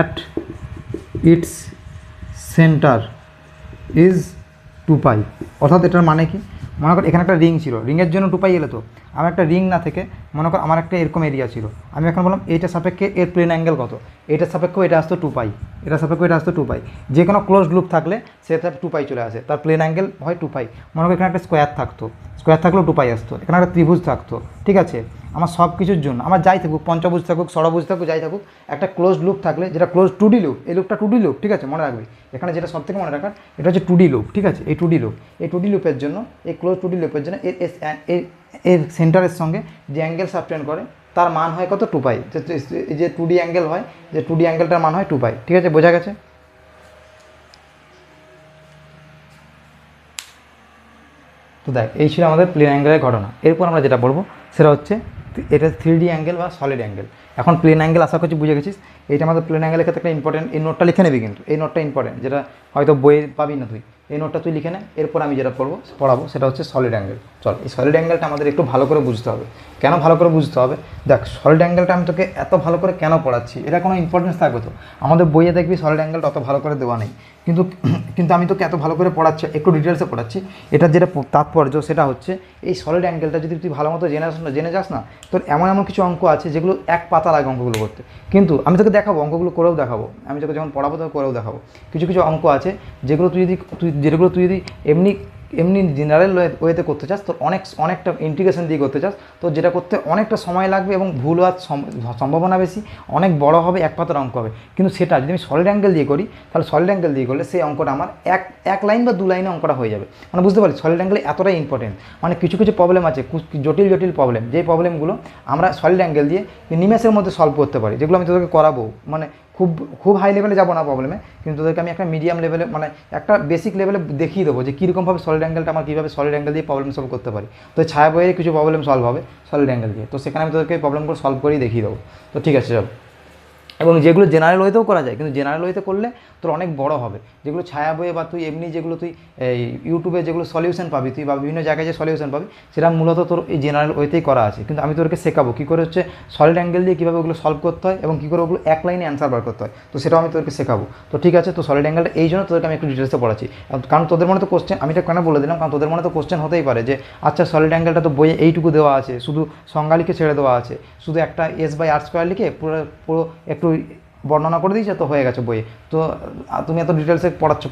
at its center is 2π। অর্থাৎ এটার মানে কি, মনে কর এখানে একটা রিং ছিল, রিংয়ের জন্য 2π এলো, তো আমি একটা রিং না থেকে মনে কর আমার একটা এরকম এরিয়া ছিল, আমি এখন বললাম এইটার সাপেক্ষে এর প্লেন অ্যাঙ্গেল কত, এটার সাপেক্ষেও এটা আসতো 2π, এটার সাপেক্ষে এটা আসতো 2π। যে কোনো ক্লোজড লুপ থাকলে সেটা 2π চলে আসে, তার প্লেন অ্যাঙ্গেল হয় 2π। মনে কর এখানে একটা স্কোয়ার থাকলেও 2π আসতো, এখানে একটা ত্রিভুজ থাকতো, ঠিক আছে। আমার সব কিছুর জন্য আমার যাই থাকুক, পঞ্চভুজ থাকুক, ষড়ভুজ থাকুক, যাই থাকুক, একটা ক্লোজড লুপ থাকলে, যেটা ক্লোজ 2D লুপ, এই লুপটা 2D লুপ, ঠিক আছে, মনে রাখবি এখানে যেটা সব থেকে মনে রাখার, এটা হচ্ছে 2D লুপ, ঠিক আছে। এই 2D লুপের জন্য, এই ক্লোজ 2D লুপের জন্য এর সেন্টারের সঙ্গে যে অ্যাঙ্গেল সাবটেন্ড করে তার মান হয় কত 2π। যে 2D অ্যাঙ্গেল হয়, যে 2D অ্যাঙ্গেলটার মান হয় 2π, ঠিক আছে, বোঝা গেছে। তো দেখ এই ছিল আমাদের প্লেন অ্যাঙ্গেলের ঘটনা। এরপর আমরা যেটা বলবো সেটা হচ্ছে এটা 3D অ্যাঙ্গেল বা সলিড অ্যাঙ্গেল। এখন প্লেন অ্যাঙ্গেল আশা করছি বুঝে গেছিস, এইটা আমাদের প্লেন অ্যাঙ্গেলের ক্ষেত্রে একটা ইম্পর্টেন্ট, এই নোটটা লিখে নেবি, কিন্তু এই নোটটা ইম্পর্টেন্ট, যেটা হয়তো বইয়ে পাবি না তুই, এই নোটটা তুই লিখে নে। এরপর আমি যেটা পড়াবো সেটা হচ্ছে সলিড অ্যাঙ্গেল। চল, এই সলিড অ্যাঙ্গেলটা আমাদের একটু ভালো করে বুঝতে হবে। কেন ভালো করে বুঝতে হবে, দেখ সলিড অ্যাঙ্গেলটা আমি তোকে এত ভালো করে কেন পড়াচ্ছি, এটা কোনো ইম্পর্টেন্স থাকবে তো, আমাদের বইয়ে দেখবি সলিড অ্যাঙ্গেলটা অত ভালো করে দেওয়া নেই, কিন্তু আমি তোকে এত ভালো করে পড়াচ্ছি, একটু ডিটেলসে পড়াচ্ছি। এটার যেটা তাৎপর্য সেটা হচ্ছে, এই সলিড অ্যাঙ্গেলটা যদি তুই ভালো মতো জেনে যাস না, তোর এমন কিছু অঙ্ক আছে যেগুলো এক পাতা লাগে অঙ্কগুলো করতে, কিন্তু আমি তোকে দেখাবো, অঙ্কগুলো করেও দেখাবো, আমি তোকে যখন পড়াবো তোকে করেও দেখাবো। কিছু অঙ্ক আছে যেগুলো তুই যদি এমনি জেনারেল ওয়েতে করতে চাস, তোর অনেকটা ইন্টিগ্রেশন দিয়ে করতে চাস, তো যেটা করতে অনেকটা সময় লাগবে এবং ভুল হওয়ার সম্ভাবনা বেশি, অনেক বড় হবে, এক পাতার অঙ্ক হবে। কিন্তু সেটা যদি আমি সলিড অ্যাঙ্গেল দিয়ে করি, তাহলে সলিড অ্যাঙ্গেল দিয়ে করলে সেই অঙ্কটা আমার এক লাইন বা 2 লাইনে অঙ্কটা হয়ে যাবে। মানে বুঝতে পারি সলিড অ্যাঙ্গেল এতটাই ইম্পর্টেন্ট। মানে কিছু প্রবলেম আছে, জটিল প্রবলেম, যেই প্রবলেমগুলো আমরা সলিড অ্যাঙ্গেল দিয়ে নিমেষের মধ্যে সলভ করতে পারি, যেগুলো আমি তোদেরকে করাবো। মানে খুব হাই লেভেলে যাবো না প্রবলেমে, কিন্তু তোদেরকে আমি একটা মিডিয়াম লেভেলে, মানে একটা বেসিক লেভেলে দেখিয়ে দেবো যে কীরকমভাবে সলিড অ্যাঙ্গেলটা আমার কীভাবে সলিড অ্যাঙ্গেল দিয়ে প্রবলেম সলভ করতে পারি। তো ছায়া বইয়ের কিছু প্রবলেম সলভ হবে সলিড অ্যাঙ্গেল দিয়ে, তো সেখানে আমি তোদেরকে প্রবলেমগুলো সলভ করেই দেখিয়ে দেবো। তো ঠিক আছে চল, এবং যেগুলো জেনারেল ওয়েতেও করা যায়, কিন্তু জেনারেল ওয়েতে করলে তোর অনেক বড় হবে। যেগুলো ছায়া বইয়ে বা তুই এমনি যেগুলো তুই এই ইউটিউবে যেগুলো সলিউশন পাবি তুই, বা বিভিন্ন জায়গায় যে সলিউশন পাবি, সেটা মূলত তোর এই জেনারেল ওয়েতেই করা আছে। কিন্তু আমি তোরকে শেখাবো কী করে হচ্ছে সলিড অ্যাঙ্গেল দিয়ে কীভাবে ওগুলো সলভ করতে হয় এবং কী করে ওগুলো এক লাইনে অ্যান্সার বার করতে হয়, তো সেটাও আমি তোদেরকে শেখাবো। তো ঠিক আছে, তো সলিড অ্যাঙ্গেলটা এই জন্য তোদেরকে আমি একটু ডিটেলসে পড়াচ্ছি, কারণ তোদের মনে তো কোশ্চেন, আমি এটা কেন বলে দিলাম, কারণ তোদের মনে তো কোশ্চেন হতেই পারে যে আচ্ছা সলিড অ্যাঙ্গেলটা তো বইয়ে এইটুকু দেওয়া আছে, শুধু সংজ্ঞা লিখে ছেড়ে দেওয়া আছে, শুধু একটা S/R² লিখে পুরো একটু বর্ণনা করে দিয়েছে তো হয়ে গেছে বইয়ে, তো তুমি এত ডিটেলসে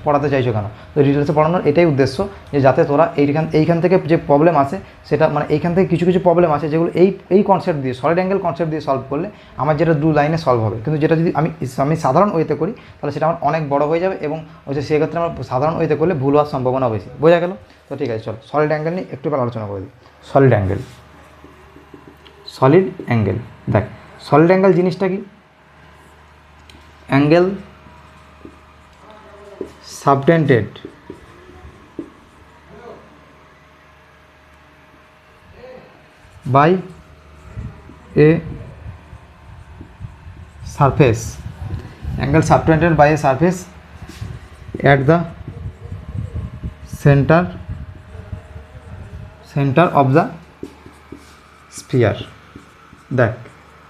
পড়াতে চাইছো কেন? তো ডিটেলসে পড়ানোর এটাই উদ্দেশ্য, যে যাতে তোরা এইখান থেকে যে প্রবলেম আছে সেটা, মানে এইখান থেকে কিছু প্রবলেম আছে যেগুলো এই কনসেপ্ট দিয়ে, সলিড অ্যাঙ্গেল কনসেপ্ট দিয়ে সলভ করলে আমার যেটা 2 লাইনে সলভ হবে, কিন্তু যেটা যদি আমি সাধারণ ওয়েতে করি তাহলে সেটা আমার অনেক বড় হয়ে যাবে, এবং হচ্ছে সেক্ষেত্রে আমার সাধারণ ওয়েতে করলে ভুল হওয়ার সম্ভাবনা বেশি। বোঝা গেল? তো ঠিক আছে, চলো সলিড অ্যাঙ্গেল নিয়ে একটু আলোচনা করে দিই। সলিড অ্যাঙ্গেল দেখ, সলিড অ্যাঙ্গেল জিনিসটা কি? Angle subtended by a surface, angle subtended by a surface at the center of the sphere। দেখ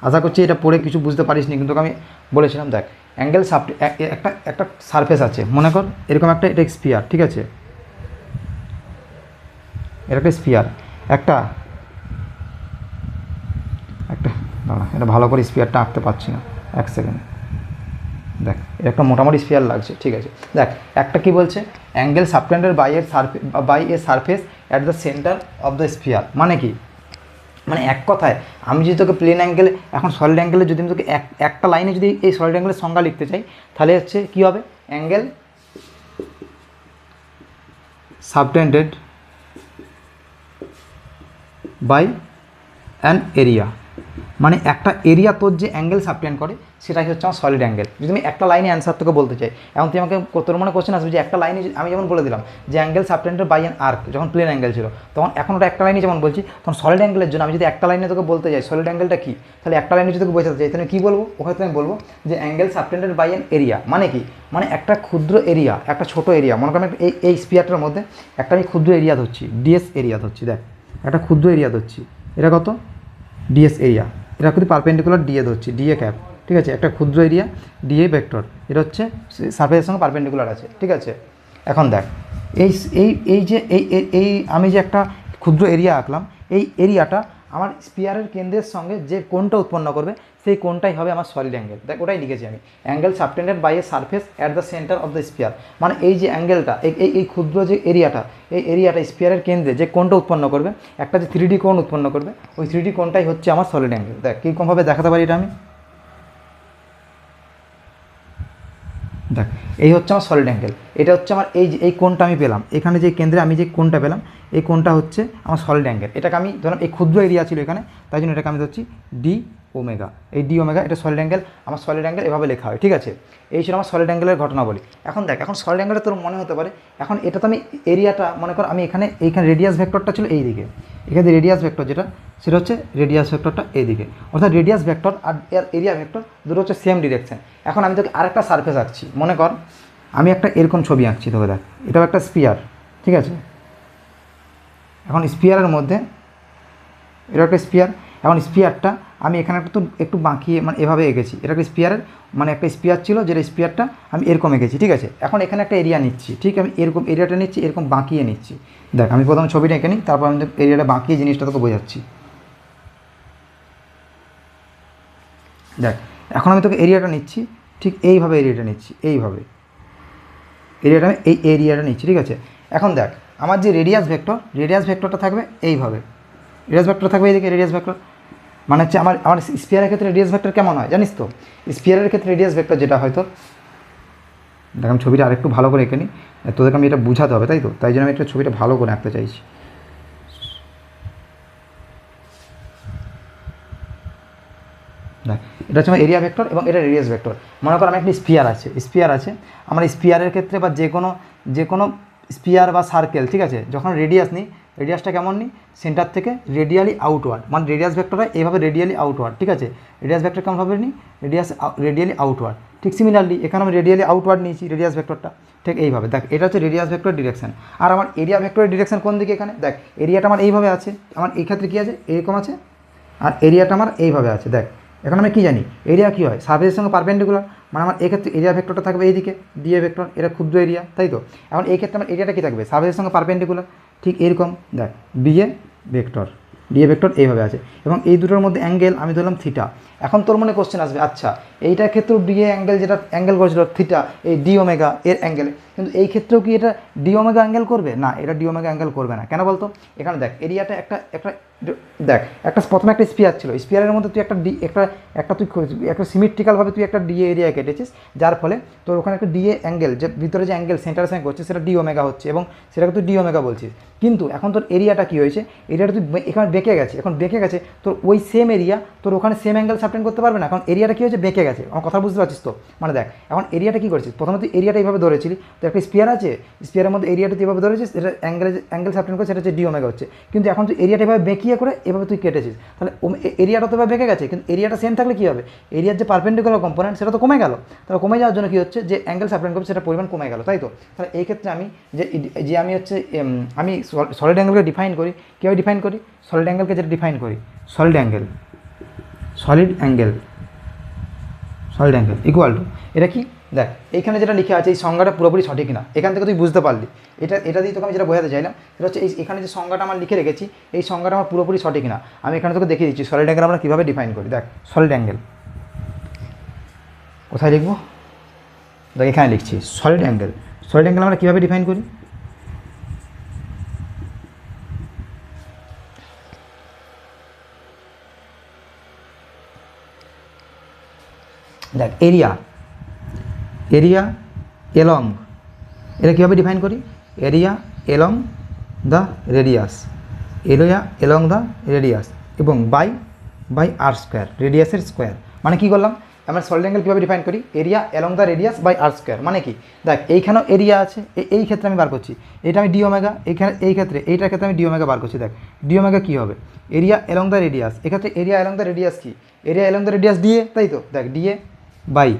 আশা করছি এটা পড়ে কিছু বুঝতে পারিস নি, কিন্তু আমি বলেছিলাম দেখ অ্যাঙ্গেল একটা সারফেস আছে, মনে কর এরকম এটা স্ফিয়ার, ঠিক আছে, এটা একটা স্ফিয়ার, একটা দাঁড়া, এটা ভালো করে স্ফিয়ারটা আঁকতে পারছি না, এক সেকেন্ড, দেখ এটা একটা মোটামুটি স্পিয়ার লাগছে, ঠিক আছে। দেখ একটা কি বলছে, angle subtended by a surface at the centre of the sphere. মানে কি, মানে এক কথায় আমি যদি তোকে প্লেন অ্যাঙ্গেলে, এখন সলিড অ্যাঙ্গেলে যদি আমি তোকে একটা লাইনে যদি এই সলিড অ্যাঙ্গেলের সংজ্ঞা লিখতে চাই, তাহলে হচ্ছে কী হবে, angle subtended by an area. মানে একটা এরিয়া তোর যে অ্যাঙ্গেল সাবটেন্ড করে সেটাই হচ্ছে আমার সলিড অ্যাঙ্গেল। যদি আমি একটা লাইনে অ্যান্সার তোকে বলতে চাই, এখন তুই আমাকে তোর মনে কোশ্চেন আসবে যে একটা লাইনে আমি যেমন বলে দিলাম যে angle subtended by an arc, যখন প্লেন অ্যাঙ্গেল ছিল তখন, এখন ওটা একটা লাইনে যেমন বলছি, তখন সলিড অ্যাঙ্গেলের জন্য আমি যদি একটা লাইনে তোকে বলতে চাই সলিড অ্যাঙ্গেলটা কী, তাহলে একটা লাইনে যদি তোকে বোঝাতে চাই তাহলে কী বলবো, ওখানে আমি বলবো যে angle subtended by an area. মানে কি, মানে একটা ক্ষুদ্র এরিয়া, একটা ছোট এরিয়া, মনে করেন এই স্পিয়ারটার মধ্যে একটা আমি ক্ষুদ্র এরিয়া ধরছি, ডিএস এরিয়া ধরছি। দেখ একটা ক্ষুদ্র এরিয়া ধরছি, এটা কত, ডিএস এরিয়া, এটা কিন্তু পারপেন্ডিকুলার ডিএ ধরছি, ডিএ ক্যাপ, ঠিক আছে। একটা ক্ষুদ্র এরিয়া ডিএ ভেক্টর, এটা হচ্ছে সারফেসের সঙ্গে পারপেন্ডিকুলার আছে, ঠিক আছে। এখন দেখ এই এই এই যে এই আমি যে একটা ক্ষুদ্র এরিয়া আঁকলাম, এই এরিয়াটা আমার স্পিয়ারের কেন্দ্রের সঙ্গে যে কোণটা উৎপন্ন করবে সেই কোণটাই হবে আমার সলিড অ্যাঙ্গেল। দেখ ওটাই লিখেছি আমি, angle subtended by a surface at the centre of the sphere. মানে এই যে অ্যাঙ্গেলটা, এই ক্ষুদ্র যে এরিয়াটা, এই এরিয়াটা স্পিয়ারের কেন্দ্রে যে কোণটা উৎপন্ন করবে, একটা যে 3D কোণ উৎপন্ন করবে, ওই 3D কোণটাই হচ্ছে আমার সলিড অ্যাঙ্গেল। দেখ কীরকমভাবে দেখাতে পারি এটা আমি, দেখ এই হচ্ছে আমার সলিড অ্যাঙ্গেল, এটা হচ্ছে আমার এই যে এই কোণটা আমি পেলাম, এখানে যে কেন্দ্রে আমি যে কোণটা পেলাম, এই কোণটা হচ্ছে আমার সলিড অ্যাঙ্গেল। এটাকে আমি ধরলাম এই ক্ষুদ্র এরিয়া ছিল এখানে, তাই জন্য এটাকে আমি ধরছি ডি ওমেগা। এই ডি ওমেগা এটা সলিড অ্যাঙ্গেল, আমার সলিড অ্যাঙ্গেল এভাবে লেখা হয়, ঠিক আছে। এই ছিল আমার সলিড অ্যাঙ্গেলের ঘটনা বলি। এখন দেখ, এখন সলিড অ্যাঙ্গেলে তোর মনে হতে পারে, এখন এটা তো আমি এরিয়াটা মনে কর আমি এইখানে রেডিয়াস ভেক্টরটা ছিল এই দিকে, এখানে রেডিয়াস ভেক্টর যেটা সেটা হচ্ছে রেডিয়াস ভেক্টরটা এইদিকে, অর্থাৎ রেডিয়াস ভেক্টর আর এরিয়া ভেক্টর দুটো হচ্ছে সেম ডিরেকশন। এখন আমি তোকে আরেকটা সারফেস আঁকছি, মনে কর আমি একটা এরকম ছবি আঁকছি তোকে, দেখ এটাও একটা স্পিয়ার, ঠিক আছে। এখন স্পিয়ারের মধ্যে এটা একটা স্পিয়ার, এখন স্পিয়ারটা আমি এখানে একটু বাঁকিয়ে মানে এভাবে এঁকেছি, এটা একটা স্পিয়ারের মানে একটা স্পিয়ার ছিল, যেটা স্পিয়ারটা আমি এরকম এঁকেছি, ঠিক আছে। এখন এখানে একটা এরিয়া নিচ্ছি, ঠিক আমি এরকম এরিয়াটা নিচ্ছি, এরকম বাঁকিয়ে নিচ্ছি। দেখ আমি প্রথমে ছবিটা এঁকে নিই, তারপর আমি এরিয়াটা বাঁকিয়ে জিনিসটা তোকে বোঝাচ্ছি। দেখ এখন আমি তোকে এরিয়াটা নিচ্ছি, ঠিক এইভাবে এরিয়াটা নিচ্ছি, এইভাবে এরিয়াটা আমি এই এরিয়াটা নিচ্ছি, ঠিক আছে। এখন দেখ আমার যে রেডিয়াস ভেক্টরটা থাকবে এইভাবে, রেডিয়াস ভেক্টর থাকবে এইদিকে, রেডিয়াস ভেক্টর মানে হচ্ছে আমার স্পিয়ারের ক্ষেত্রে রেডিয়াস ভেক্টর কেমন হয় জানিস তো, স্পিয়ারের ক্ষেত্রে রেডিয়াস ভেক্টর যেটা হয়তো, দেখ আমি ছবিটা আরেকটু ভালো করে এঁকে নিই, তোদেরকে আমি এটা বুঝাতে হবে, তাই তো, তাই জন্য আমি একটা ছবিটা ভালো করে আঁকতে চাইছি। দেখ এটা হচ্ছে আমার এরিয়া ভেক্টর এবং এটা রেডিয়াস ভেক্টর। মনে করো আমার একটা স্পিয়ার আছে, আমার স্পিয়ারের ক্ষেত্রে বা যে কোনো স্পিয়ার বা সার্কেল, ঠিক আছে, যখন রেডিয়াস নিই, রেডিয়াসটা কেমন নিই, সেন্টার থেকে রেডিয়ালি আউটওয়ার্ড, মানে রেডিয়াস ভেক্টরটা এইভাবে রেডিয়ালি আউটওয়ার্ড, ঠিক আছে। রেডিয়াস ভেক্টর কেমনভাবে নিই, রেডিয়ালি আউটওয়ার্ড। ঠিক সিমিলারলি এখানে আমি রেডিয়ালি আউটওয়ার্ড নিয়েছি রেডিয়াস ভেক্টরটা, ঠিক এইভাবে। দেখ এটা হচ্ছে রেডিয়াস ভেক্টর ডিরেকশন, আর আমার এরিয়া ভেক্টরের ডিরেকশন কোন দিকে, এখানে দেখ এরিয়াটা আমার এইভাবে আছে, আমার এই ক্ষেত্রে কী আছে, এরকম আছে, আর এরিয়াটা আমার এইভাবে আছে। দেখ এখন আমি কী জানি, এরিয়া কী হয়, সারফেসের সঙ্গে পারপেন্ডিকুলার, মানে আমার এক্ষেত্রে এরিয়া ভেক্টরটা থাকবে এইদিকে, ডিএ ভেক্টর, এটা ক্ষুদ্র এরিয়া, তাই তো। এখন এই ক্ষেত্রে আমার এরিয়াটা কী থাকবে, সারফেসের সঙ্গে পারপেন্ডিকুলার, ঠিক এরকম। দেখ ডিএ ভেক্টর এইভাবে আছে, এবং এই দুটোর মধ্যে অ্যাঙ্গেল আমি ধরলাম থিটা। এখন তোর মনে কোশ্চেন আসবে, আচ্ছা এইটার ক্ষেত্রেও ডিএ অ্যাঙ্গেল, যেটা অ্যাঙ্গেল করেছিল থিটা, এই ডি ওমেগা এর অ্যাঙ্গেলে, কিন্তু এই ক্ষেত্রেও কি এটা ডি ওমেগা অ্যাঙ্গেল করবে না, এটা ডি ওমেগা অ্যাঙ্গেল করবে না, কেন বলতো। এখানে দেখ এরিয়াটা একটা দেখ প্রথমে একটা স্পিয়ার ছিল, স্পিয়ারের মধ্যে তুই একটা সিমেট্রিক্যালভাবে তুই একটা ডিএ এরিয়া কেটেছিস, যার ফলে তোর ওখানে একটা ডিএ অ্যাঙ্গেল, যে ভিতরে যে অ্যাঙ্গেল সেন্টারের সঙ্গে করছে সেটা ডি ওমেগা হচ্ছে, এবং সেটাকে তুই ডি ওমেগা বলছিস। কিন্তু এখন তোর এরিয়াটা কী হয়েছে, এরিয়াটা তুই এখানে বেঁকে গেছে, এখন বেঁকে গেছে তোর ওই সেম এরিয়া তোর ওখানে সেম অ্যাঙ্গেল সাবটেন্ড করতে পারবে না, কারণ এরিয়াটা কী হয়েছে, বেঁকে গেছে। আমার কথা বুঝতে পারছিস তো, মানে দেখ এখন এরিয়াটা কী করেছিস, প্রথমে তুই এরিয়াটা এইভাবে ধরেছিলি, তো একটা স্পিয়ার আছে, স্পিয়ারের মধ্যে এরিয়াটা তুই এভাবে ধরেছিস, এটা অ্যাঙ্গেল সাবটেন্ড করে সেটা হচ্ছে ডি ওমেগা হচ্ছে, কিন্তু এখন তুই এরিয়াটা এভাবে বেঁকিয়ে করে এভাবে তুই কেটেছিস, তাহলে এরিয়াটা তো এভাবে বেঁকে গেছে, কিন্তু এরিয়াটা সেম থাকলে কী হবে, এরিয়ার যে পারপেন্ডিকুলার কম্পোনেন্ট সেটা তো কমে গেল, তাহলে কমে যাওয়ার জন্য কী হচ্ছে, যে অ্যাঙ্গেল সাবটেন্ড করবে সেটা পরিমাণ কমে গেল, তাই তো। তাহলে এই ক্ষেত্রে আমি যে আমি হচ্ছে আমি সলিড অ্যাঙ্গেলকে ডিফাইন করি, কীভাবে ডিফাইন করি, সলিড অ্যাঙ্গেলকে যেটা ডিফাইন করি, সলিড অ্যাঙ্গেল ইকুয়াল টু, এটা কি দেখ এইখানে যেটা লিখে আছে এই সংজ্ঞাটা পুরোপুরি সঠিক না, এখান থেকে তুই বুঝতে পারলি, এটা দিয়ে তোকে আমি যেটা বোঝাতে চাইলাম সেটা হচ্ছে এখানে যে সংজ্ঞাটা আমার লিখে রেখেছি, এই সংজ্ঞাটা আমার পুরোপুরি সঠিক না। আমি এখানে তোকে দেখিয়ে দিচ্ছি সলিড অ্যাঙ্গেল আমরা কীভাবে ডিফাইন করি। দেখ সলিড অ্যাঙ্গেল কোথায় লিখবো, দেখ এখানে লিখছি সলিড অ্যাঙ্গেল। সলিড অ্যাঙ্গেল আমরা কীভাবে ডিফাইন করি? দেখ এরিয়া এলং, এটা কীভাবে ডিফাইন করি? Area along the radius, area along the radius এবং বাই আর স্কোয়ার, রেডিয়াসের স্কোয়ার। মানে কী করলাম আমরা সলিড অ্যাঙ্গেল কীভাবে ডিফাইন করি? Area along the radius by R square. মানে কি দেখ এইখানেও এরিয়া আছে, এই ক্ষেত্রে আমি বার করছি, এটা আমি ডি ওমেগা, এইখানে এই ক্ষেত্রে এইটার ক্ষেত্রে আমি ডি ওমেগা বার করছি। দেখ ডি ওমেগা কী হবে? এরিয়া এলং দ্য রেডিয়াস, এক্ষেত্রে এরিয়া এলং দ্য রেডিয়াস কি? Area along the radius DA, তাই তো? দেখ ডিএ বাই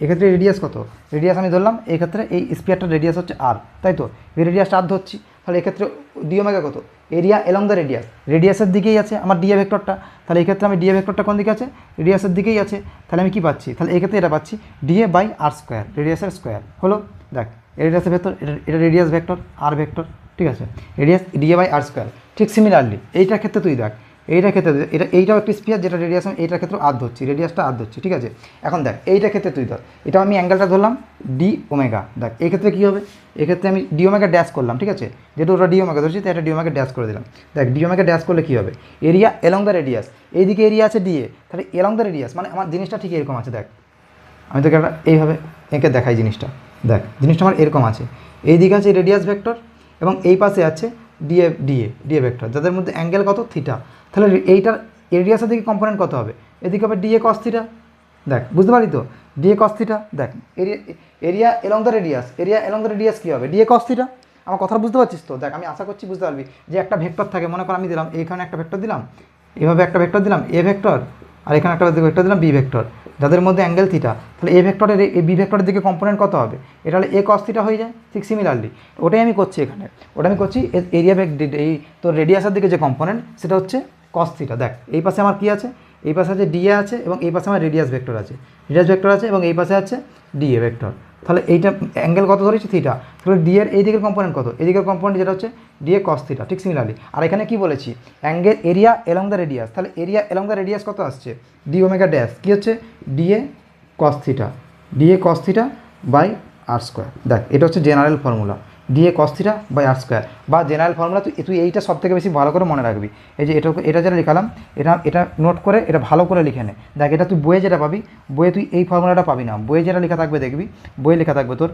এক্ষেত্রে রেডিয়াস কত? রেডিয়াস আমি ধরলাম এই ক্ষেত্রে এই স্পিয়ারটার রেডিয়াস হচ্ছে আর, তাই তো? এই রেডিয়াসটা আর ধরছি, তাহলে এক্ষেত্রে ডি ওমেগা কত? এরিয়া এলং দ্য রেডিয়াস, রেডিয়াসের দিকেই আছে আমার ডিএ ভেক্টরটা, তাহলে এই ক্ষেত্রে আমি ডিএ ভেক্টরটা কোন দিকে আছে? রেডিয়াসের দিকেই আছে। তাহলে আমি কী পাচ্ছি? তাহলে এই ক্ষেত্রে এটা পাচ্ছি ডিএ বাই আর স্কোয়ার, রেডিয়াসের স্কোয়ার হলো। দেখ রেডিয়াসের ভেক্টর, এটা রেডিয়াস ভেক্টর আর ভেক্টর, ঠিক আছে? Radius d A by R square. ঠিক সিমিলারলি এইটার ক্ষেত্রে তুই দেখ, এইটার ক্ষেত্রে এইটাও একটি স্পিয়ার যেটা রেডিয়াস আমি এইটার ক্ষেত্রে আর ধরছি, রেডিয়াসটা আর ধরছি, ঠিক আছে? এখন দেখ এইটার ক্ষেত্রে তুই ধর, এটা আমি অ্যাঙ্গেলটা ধরলাম ডি ওমেগা। দেখ এই ক্ষেত্রে কী হবে? এক্ষেত্রে আমি ডি ওমেগা ড্যাশ করলাম, ঠিক আছে? যেহেতু ওটা ডি ওমেগা ধরছি তাই এটা ডি ওমেগা ড্যাশ করে দিলাম। দেখ ডি ওমেগা ড্যাশ করলে কী হবে? এরিয়া এলং দ্য রেডিয়াস, এইদিকে এরিয়া আছে ডিএ, তাহলে এলং দ্য রেডিয়াস মানে আমার জিনিসটা ঠিক এরকম আছে। দেখ আমি তোকে একটা এইভাবে এঁকে দেখাই জিনিসটা। দেখ জিনিসটা আমার এরকম আছে, এই দিকে আছে রেডিয়াস ভেক্টর এবং এই পাশে আছে ডিএ ভেক্টর, যাদের মধ্যে অ্যাঙ্গেল কত? থিটা। তাহলে এইটার রেডিয়াসের দিকে কম্পোনেন্ট কত হবে? এদিকে হবে ডিএ কস থিটা। দেখ বুঝতে পারি তো? DA cos theta. দেখ এরিয়া এলং দ্য রেডিয়াস কী হবে? DA cos theta. আমার কথা বুঝতে পারছিস তো? দেখ আমি আশা করছি বুঝতে পারবি যে একটা ভেক্টর থাকে, মনে কর আমি দিলাম এইখানে একটা ভেক্টর দিলাম, এভাবে একটা ভেক্টর দিলাম এ ভেক্টর, আর এখানে একটা ভেক্টর দিলাম বি ভেক্টর, যাদের মধ্যে অ্যাঙ্গেল থিটা। তাহলে এ ভেক্টরের এই বি ভেক্টরের দিকে কম্পোনেন্ট কত হবে? এটা হলে এ কস থিটা হয়ে যায়। ঠিক সিমিলারলি ওটাই আমি করছি এখানে, ওটা আমি করছি এরিয়া এই তোর রেডিয়াসের দিকে যে কম্পোনেন্ট সেটা হচ্ছে কস থিটা। দেখ এই পাশে আমার কী আছে? এই পাশে আছে ডিএ আছে এবং এই পাশে আমার রেডিয়াস ভেক্টর আছে এবং এই পাশে আছে ডিএ ভেক্টর। তাহলে এইটা অ্যাঙ্গেল কত ধরেছি? থিটা। তাহলে ডি এর এই দিকের কম্পোনেন্ট কত? এই দিকের কম্পোনেন্ট যেটা হচ্ছে ডিএ কস থিটা। ঠিক সিমিলারলি আর এখানে কি বলেছি? Angle area along the radius, তাহলে এরিয়া এলং দ্য রেডিয়াস কত আসছে? ডি ওমেগা ড্যাশ কী হচ্ছে? D A cos theta by R square. দেখ এটা হচ্ছে general formula, d A cos theta by R square বা জেনারেল ফর্মুলা। তুই এইটা সব থেকে বেশি ভালো করে মনে রাখবি। এই যে এটা যেটা লিখালাম এটা নোট করে এটা ভালো করে লিখে নে। দেখ এটা তুই বইয়ে যেটা পাবি, বইয়ে তুই এই ফর্মুলাটা পাবি না। বইয়ে যেটা লেখা থাকবে দেখবি, বইয়ে লেখা থাকবে তোর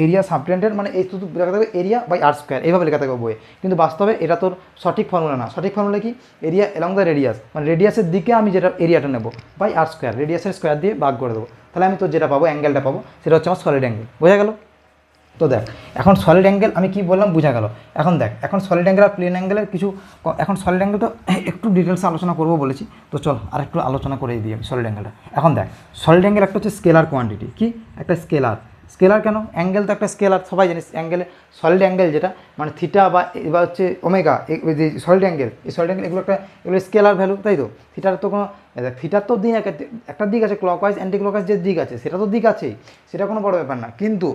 এরিয়া সাবটেন্ডের মানে এই শুধু লেখা থাকবে এরিয়া বাই আর স্কোয়ার, এইভাবে লেখা থাকবে বইয়ে। কিন্তু বাস্তবে এটা তোর সঠিক ফর্মুলা না। সঠিক ফর্মুলা কি? এরিয়া এলং দ্য রেডিয়াস, মানে রেডিয়াসের দিকে আমি যেটা এরিয়াটা নেবো বাই আর স্কোয়ার, রেডিয়াসের স্কোয়ার দিয়ে ভাগ করে দেবো। তাহলে আমি তোর যেটা পাবো অ্যাঙ্গেলটা পাবো সেটা হচ্ছে আমার সলিড অ্যাঙ্গেল। বোঝা গেল তো? দেখ এখন সলিড অ্যাঙ্গেল আমি কি বললাম বোঝা গেল। এখন দেখ এখন সলিড অ্যাঙ্গেল আর প্লেন অ্যাঙ্গেলের কিছু, এখন সলিড অ্যাঙ্গেল তো একটু ডিটেলসে আলোচনা করবো বলেছি, তো চল আর একটু আলোচনা করে দিই আমি সলিড অ্যাঙ্গেলটা। এখন দেখ সলিড অ্যাঙ্গেল একটা হচ্ছে স্কেলার কোয়ান্টিটি। কি একটা স্কেলার কেন? অ্যাঙ্গেল তো একটা স্কেলার, সবাই জানিস। অ্যাঙ্গেলে সলিড অ্যাঙ্গেল যেটা মানে থিটা বা এবার হচ্ছে ওমেগা, যে সলিড অ্যাঙ্গেল, এই সলিড অ্যাঙ্গেল এগুলো স্কেলার ভ্যালু, তাই তো? থিটার তো কোনো থিটার তো দিক একটা দিক আছে, ক্লকওয়াইজ অ্যান্টি ক্লকওয়াইজ যে দিক আছে সেটা তো দিক আছেই, সেটা কোনো বড় ব্যাপার না। কিন্তু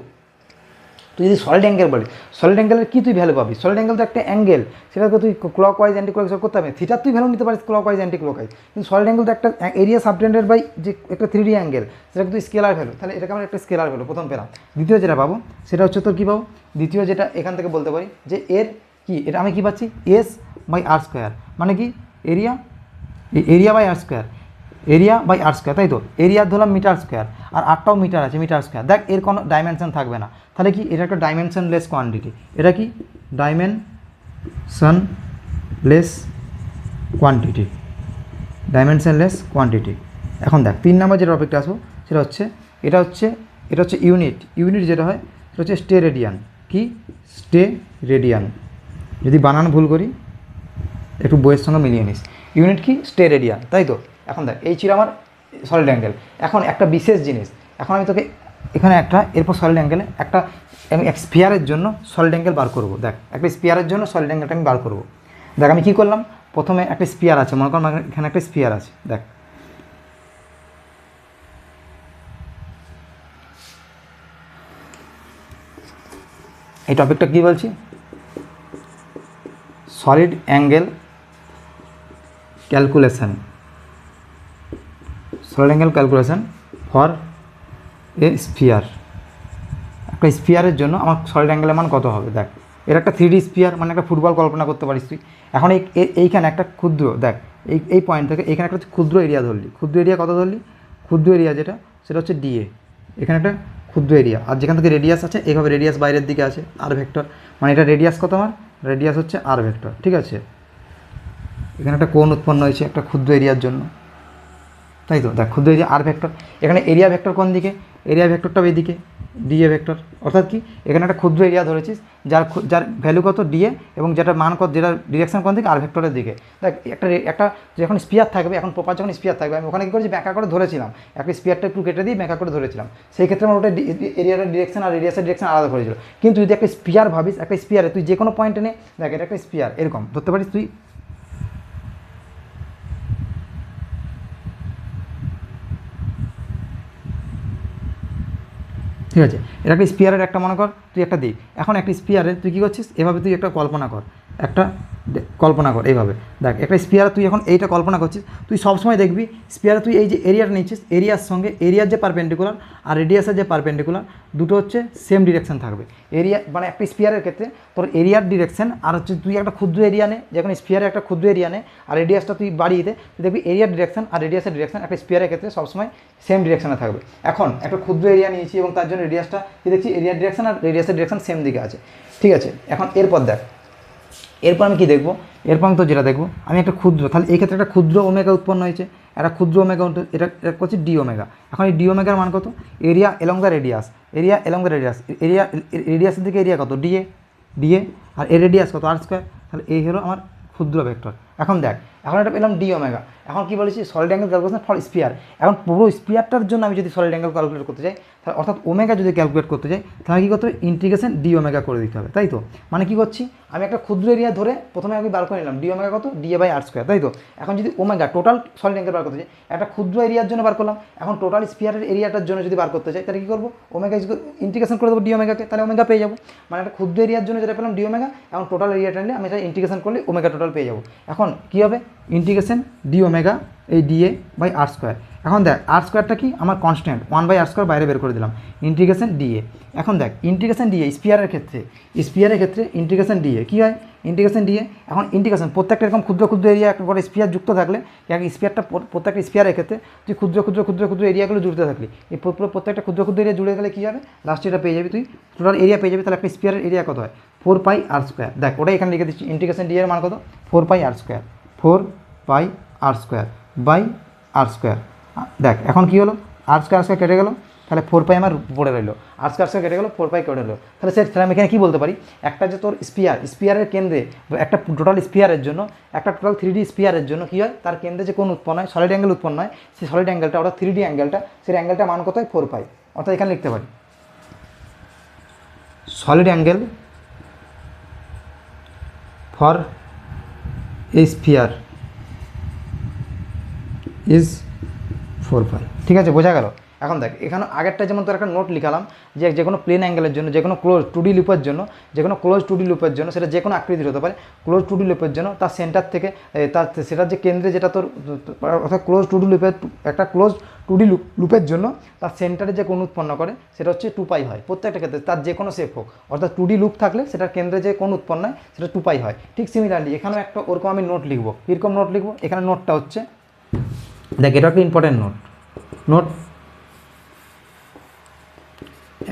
তুই যদি সলিড অ্যাঙ্গেল বলিস, সলিড অ্যাঙ্গেলের কী তুই ভ্যালু পাবি? সলিড অ্যাঙ্গেল তো একটা অ্যাঙ্গেল, সেটাকে তুই ক্লকওয়াইজ অ্যান্টি ক্লকওয়াইজ করতে হবে। থিটার তুই ভ্যালু নিতে পারিস ক্লকওয়াইজ অ্যান্টি ক্লকওয়াইজ, কিন্তু সলিড অ্যাঙ্গেল তো একটা এরিয়া সাবটেন্ডেড বাই যে একটা 3D অ্যাঙ্গেল, সেটাকে তুই স্কেলার ভ্যালু। তাহলে এটাকে আমরা একটা স্কেলার ভ্যালু প্রথম পেলাম। দ্বিতীয় যেটা পাবো সেটা হচ্ছে তোর কী পাবো? দ্বিতীয় যেটা এখান থেকে বলতে পারি যে এর কি, এটা আমি কী পাচ্ছি? এস বাই আর স্কোয়ার, মানে কি এরিয়া বাই আর স্কোয়ার, তাই তো? এরিয়া ধরলাম মিটার স্কোয়ার আর আটটাও মিটার আছে, মিটার স্কোয়ার। দেখ এর কোনো ডাইমেনশন থাকবে না, তাহলে কি এটা একটা ডাইমেনশনলেস কোয়ান্টিটি। এটা কি ডাইমেনশনলেস কোয়ান্টিটি। এখন দেখ 3 নম্বর যে টপিকটা আসবো সেটা হচ্ছে এটা হচ্ছে ইউনিট যেটা হয় সেটা হচ্ছে স্টে রেডিয়ান। কি স্টে রেডিয়ান, যদি বানান ভুল করি একটু বইয়ের সঙ্গে মিলিয়ে নিস। ইউনিট কি? স্টে রেডিয়ান, তাই তো? এখন দেখ এই ছিল আমার সলিড অ্যাঙ্গেল। এখন একটা বিশেষ জিনিস, এখন আমি তোকে এখানে এরপর সলিড অ্যাঙ্গেলে আমি এক স্ফিয়ারের জন্য সলিড অ্যাঙ্গেল বার করবো। দেখ একটা স্ফিয়ারের জন্য সলিড অ্যাঙ্গেলটা আমি বার করবো। দেখ আমি কী করলাম, প্রথমে একটা স্ফিয়ার আছে, মনে করুন এখানে একটা স্ফিয়ার আছে। দেখ এই টপিকটা কী বলছি? Solid angle calculation, for a sphere, একটা স্ফিয়ারের জন্য আমার সলিড অ্যাঙ্গেলের মান কত হবে। দেখ এর একটা 3D স্ফিয়ার, মানে একটা ফুটবল কল্পনা করতে পারিস তুই। এখন এইখানে একটা ক্ষুদ্র, দেখ এই পয়েন্ট থেকে এইখানে একটা ক্ষুদ্র এরিয়া ধরলি, ক্ষুদ্র এরিয়া কত ধরলি, ক্ষুদ্র এরিয়া যেটা সেটা হচ্ছে ডিএ, এখানে একটা ক্ষুদ্র এরিয়া, আর যেখান থেকে রেডিয়াস আছে এইভাবে রেডিয়াস বাইরের দিকে আছে আর ভেক্টর, মানে এটা রেডিয়াস কত, আমার রেডিয়াস হচ্ছে আর ভেক্টর, ঠিক আছে। এখানে একটা কোণ উৎপন্ন হয়েছে একটা ক্ষুদ্র এরিয়ার জন্য, তাই তো। দেখ ক্ষুদ্র এরিয়া আর ভেক্টর, এখানে এরিয়া ভেক্টর কোন দিকে, এরিয়া ভেক্টরটা এদিকে ডিএ ভেক্টর, অর্থাৎ কি এখানে একটা ক্ষুদ্র এরিয়া ধরেছিস যার ভ্যালু কত ডিএ, এবং যেটা মান কত, যেটা ডিরেকশন কোন দিকে আর ভেক্টরের দিকে। দেখ একটা যখন স্পিয়ার থাকবে, এখন প্রপার যখন স্পিয়ার থাকবে, আমি ওখানে কী করেছি ব্যাঁকা করে ধরেছিলাম, একটা স্পিয়ারটা একটু কেটে দিয়ে ব্যাঁকা করে ধরেছিলাম, সেই ক্ষেত্রে আমার ওটা এরিয়ার ডিরেকশন আর রেডিয়াসের ডিরেকশন আলাদা করেছিল। কিন্তু যদি একটা স্পিয়ার ভাবিস, একটা স্পিয়ারে তুই যে কোনো পয়েন্টে নে, দেখ এটা একটা স্পিয়ার এরকম ধরতে পারিস তুই, ঠিক আছে। এটা একটা স্পিয়ারের একটা মনে কর তুই একটা দিক, এখন একটা স্পিয়ারের তুই কী করছিস, এভাবে তুই একটা কল্পনা কর, একটা কল্পনা কর এইভাবে। দেখ একটা স্পিয়ারে তুই এখন এইটা কল্পনা করছিস, তুই সবসময় দেখবি স্পিয়ারে তুই এই যে এরিয়াটা নিচ্ছিস, এরিয়ার সঙ্গে এরিয়ার যে পারপেন্ডিকুলার আর রেডিয়াসের যে পারপেন্ডিকুলার দুটো হচ্ছে সেম ডিরেকশন থাকবে। এরিয়া মানে একটা স্পিয়ারের ক্ষেত্রে তোর এরিয়ার ডিরেকশন আর হচ্ছে তুই একটা ক্ষুদ্র এরিয়া নে, যখন স্পিয়ারে একটা ক্ষুদ্র এরিয়া নে আর রেডিয়াসটা তুই বাড়িয়ে দে, তুই দেখবি এরিয়ার ডিরেকশন আর রেডিয়াসের ডিরেকশন একটা স্পিয়ারের ক্ষেত্রে সবসময় সেম ডিরেকশনে থাকবে। এখন একটা ক্ষুদ্র এরিয়া নিয়েছি এবং তার জন্য রেডিয়াসটা তুই দেখছি এরিয়ার ডিরেকশন আর রেডিয়াসের ডিরেকশন সেম দিকে আছে, ঠিক আছে। এখন এরপর দেখ, এরপর আমি কী দেখবো, এরপর আমি তো যেটা দেখবো আমি একটা ক্ষুদ্র, তাহলে এই ক্ষেত্রে একটা ক্ষুদ্র ওমেগা উৎপন্ন হয়েছে, একটা ক্ষুদ্র ওমেগা, এটা করছি ডি ওমেগা। এখন এই ডি ওমেগার মান কত, area along the radius, area along the radius, area রেডিয়াসের দিকে এরিয়া কত ডিএ, ডিএ আর এর রেডিয়াস কত আর স্কোয়ার, তাহলে এই হলো আমার ক্ষুদ্র ভেক্টর। এখন দেখ, এখন এটা পেলাম ডি ওমেগা। এখন কী বলেছি, solid angle calculation for spear. এখন পুরো স্পিয়ারটার জন্য আমি যদি সলিড অ্যাঙ্গেল ক্যালকুলেট করতে চাই, তাহলে অর্থাৎ ওমেগা যদি ক্যালকুলেট করতে চাই, তাহলে কী করতে হবে, ইন্টিগ্রেশন ডি ওমেগা করে দিতে হবে, তাই তো। মানে কী করছি, আমি একটা ক্ষুদ্র এরিয়া ধরে প্রথমে আমি বার করে নিলাম ডি ওমেগা কত, ডিএ বাই আর স্কোয়ার, তাই তো। এখন যদি ওমেগা টোটাল সলিড অ্যাঙ্গেল বার করতে চাই, একটা ক্ষুদ্র এরিয়ার জন্য বার করলাম, এখন টোটাল স্পিয়ারের এরিয়াটার জন্য যদি বার করতে চাই, তাহলে কী করবো, ওমেগা ইন্টিগ্রেশন করে দেবো ডি ওমেগাকে, তাহলে ওমেগা পেয়ে যাবো। মানে একটা ক্ষুদ্র এরিয়ার জন্য যেটা পেলাম ডি ওমেগা, এখন টোটাল এরিয়াটা নিলে আমি এটা ইন্টিগ্রেশন করলে ওমেগা টোটাল পেয়ে যাবো। এখন কী হবে, ইন্টিগ্রেশন ডি ওমেগা এই ডিএ বাই আর স্কোয়ার। এখন দেখ আর স্কোয়ারটা কি আমার কনস্ট্যান্ট, 1/r² বাইরে বের করে দিলাম, ইন্টিগ্রেশন ডিএ। এখন দেখ ইন্টিগ্রেশন ডিএ স্পিয়ারের ক্ষেত্রে, ইন্টিগ্রেশন ডিএ কী হয়, ইন্টিগ্রেশন ডিএ। এখন ইন্টিগ্রেশন প্রত্যেকটা এরকম ক্ষুদ্র ক্ষুদ্র এরিয়া একটা করে স্পিয়ার যুক্ত থাকলে, এক স্পিয়ারটা প্রত্যেকটা স্পিয়ারের ক্ষেত্রে তুই ক্ষুদ্র ক্ষুদ্র ক্ষুদ্র ক্ষুদ্র এরিয়াগুলো জুড়তে থাকলি, এই প্রত্যেকটা ক্ষুদ্র ক্ষুদ্র এরিয়া জুড়ে গেলে কী হবে, লাস্টে এটা পেয়ে যাবি তুই টোটাল এরিয়া পেয়ে যাবি। তাহলে একটা স্পিয়ারের এরিয়া কত হয়, 4πr²। দেখ ওটাই এখানে লিখে দিচ্ছি, ইন্টিগ্রেশন ডিএর মান কত, 4πr², 4πr² by R square. দেখ এখন কী হলো, আর স্কোয়ার কেটে গেলো, তাহলে 4π আমার পড়ে রইলো, আর স্কোয়ার কেটে গেলো, 4π কেটে রইলো। তাহলে তাহলে আমি এখানে কী বলতে পারি, একটা যে তোর স্পিয়ারের কেন্দ্রে, একটা টোটাল স্পিয়ারের জন্য, একটা টোটাল 3D স্পিয়ারের জন্য কী হয়, তার কেন্দ্রে যে কোন উৎপন্ন হয়, সলিড অ্যাঙ্গেল উৎপন্ন হয়, সেই সলিড অ্যাঙ্গেলটা অর্থাৎ 3D অ্যাঙ্গেলটা, সেই অ্যাঙ্গেলটা মান কত হয় 4π। অর্থাৎ এখানে লিখতে পারি solid angle for a sphere is 4π, ঠিক আছে, বোঝা গেল। এখন দেখ এখানে আগেরটা যেমন তোর একটা নোট লিখালাম, যে কোনো প্লেন অ্যাঙ্গেলের জন্য, যে কোনো ক্লোজ 2D লুপের জন্য, যে কোনো ক্লোজ 2D লুপের জন্য, সেটা যে কোনো আকৃতির হতে পারে, ক্লোজ 2D লুপের জন্য তার সেন্টার থেকে সেটার যে কেন্দ্রে যেটা তোর, অর্থাৎ ক্লোজ 2D লুপের, একটা ক্লোজ 2D লুপের জন্য তার সেন্টারে যে কোণ উৎপন্ন করে সেটা হচ্ছে 2π হয় প্রত্যেকটা ক্ষেত্রে, তার যে কোনো শেপ হোক। অর্থাৎ 2D লুপ থাকলে সেটার কেন্দ্রে যে কোণ উৎপন্ন হয় সেটা 2π হয়। ঠিক সিমিলারলি এখানেও একটা ওরকম আমি নোট লিখবো, কীরকম নোট লিখবো, এখানে নোটটা হচ্ছে, দেখ এটা একটা important note,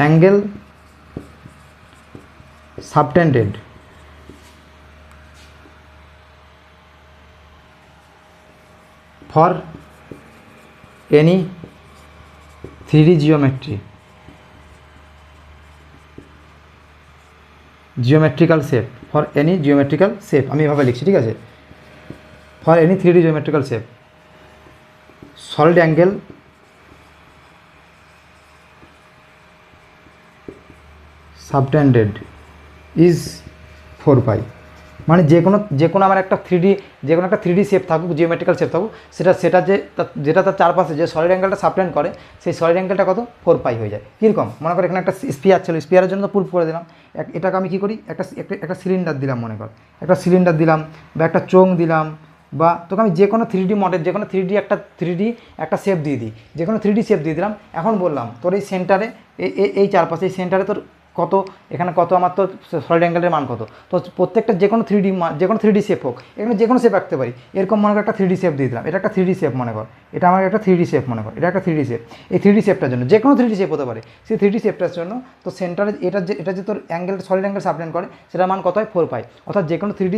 angle subtended for any 3D geometrical shape, for any geometrical shape, আমি এভাবে লিখছি, ঠিক আছে, for any 3D geometrical shape, solid angle subtended is 4π। মানে যে কোনো আমার একটা 3D শেপ থাকুক, জিওমেট্রিক্যাল শেপ থাকুক, যেটা তার চারপাশে যে সলিড অ্যাঙ্গেলটা সাবটেন্ড করে, সেই সলিড অ্যাঙ্গেলটা কত 4π হয়ে যায়। কীরকম মনে কর, এখানে একটা স্পিয়ার ছিল, স্পিয়ারের জন্য তো প্রুফ করে দিলাম, এটাকে আমি কী করি, একটা সিলিন্ডার দিলাম, মনে কর একটা সিলিন্ডার দিলাম বা একটা চোঙ দিলাম বা তোকে আমি যে কোনো 3D মডেল, যে কোনো 3D একটা শেপ দিয়ে দিই, যে কোনো 3D শেপ দিয়ে দিলাম। এখন বললাম তোর এই সেন্টারে এই চারপাশে এই সেন্টারে তোর কত, এখানে কত, আমার তো সলিড অ্যাঙ্গেলের মান কত। তো প্রত্যেকটা যে কোনো 3D শেপ হোক, এখানে যে কোনো শেপ আঁকতে পারি। এরকম মনে কর একটা 3D শেপ দিয়ে দিলাম, এটা একটা 3D শেপ মনে কর, এটা আমার একটা 3D শেপ মনে কর, এটা একটা 3D শেপ। এই 3D শেপটার জন্য যে কোনো 3D শেপ হতে পারে, সেই 3D শেপটার জন্য তো সেন্টারে এটা যে তোর অ্যাঙ্গেল সলিড অ্যাঙ্গেল সাবটেন্ড করে, সেটার মান কত হয় 4 পাই। অর্থাৎ যে কোনো 3D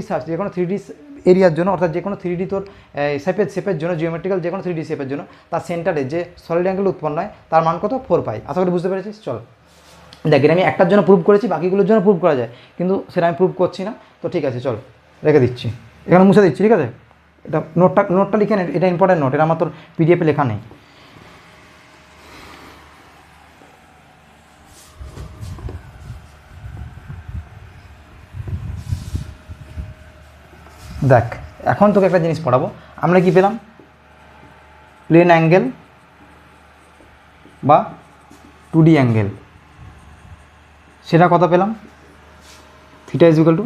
এরিয়ার জন্য, অর্থাৎ যে কোনো 3D তোর শেপের জন্য, জিওমেট্রিক্যাল যে কোনো 3D শেপের জন্য তার সেন্টারে যে সলিড অ্যাঙ্গেল উৎপন্ন হয় তার মান কত 4 পাই। আশা করি বুঝতে পেরেছিস। চল দেখ, এটা আমি একটার জন্য প্রুভ করেছি, বাকিগুলোর জন্য প্রুভ করা যায়, কিন্তু সেটা আমি প্রুভ করছি না। তো ঠিক আছে, চল রেখে দিচ্ছি, এখানে মুছে দিচ্ছি, ঠিক আছে। এটা নোটটা লিখে নে, এটা ইম্পর্টেন্ট নোট, এটা আমার তোর পিডিএফে লেখা নেই। দেখ, এখন তোকে একটা জিনিস পড়াবো। আমরা কি পেলাম? প্লেন অ্যাঙ্গেল বা 2D অ্যাঙ্গেল, সেটা কত পেলাম? Theta is equal two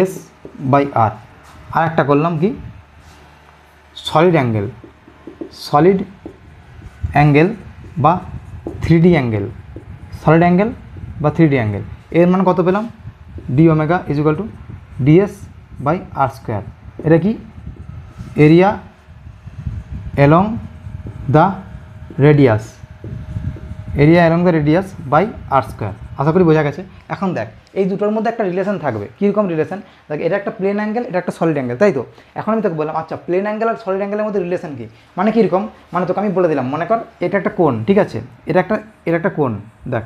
S/R। আর একটা করলাম কি? সলিড অ্যাঙ্গেল বা 3D অ্যাঙ্গেল, সলিড অ্যাঙ্গেল বা 3D অ্যাঙ্গেল, এর মান কত পেলাম? d omega is equal to ds/r²। এটা কি? Area along the radius, by r²। আশা করি বোঝা গেছে। এখন দেখ, এই দুটোর মধ্যে একটা রিলেশন থাকবে। কীরকম রিলেশন? দেখ, এটা একটা প্লেন অ্যাঙ্গেল, এটা একটা সলিড অ্যাঙ্গেল, তাই তো? এখন আমি তোকে বললাম, আচ্ছা প্লেন অ্যাঙ্গেল আর সলিড অ্যাঙ্গেলের মধ্যে রিলেশন কী, মানে কীরকম, মানে তোকে আমি বলে দিলাম। মনে কর এটা একটা কোণ, ঠিক আছে, এটা একটা কোণ। দেখ,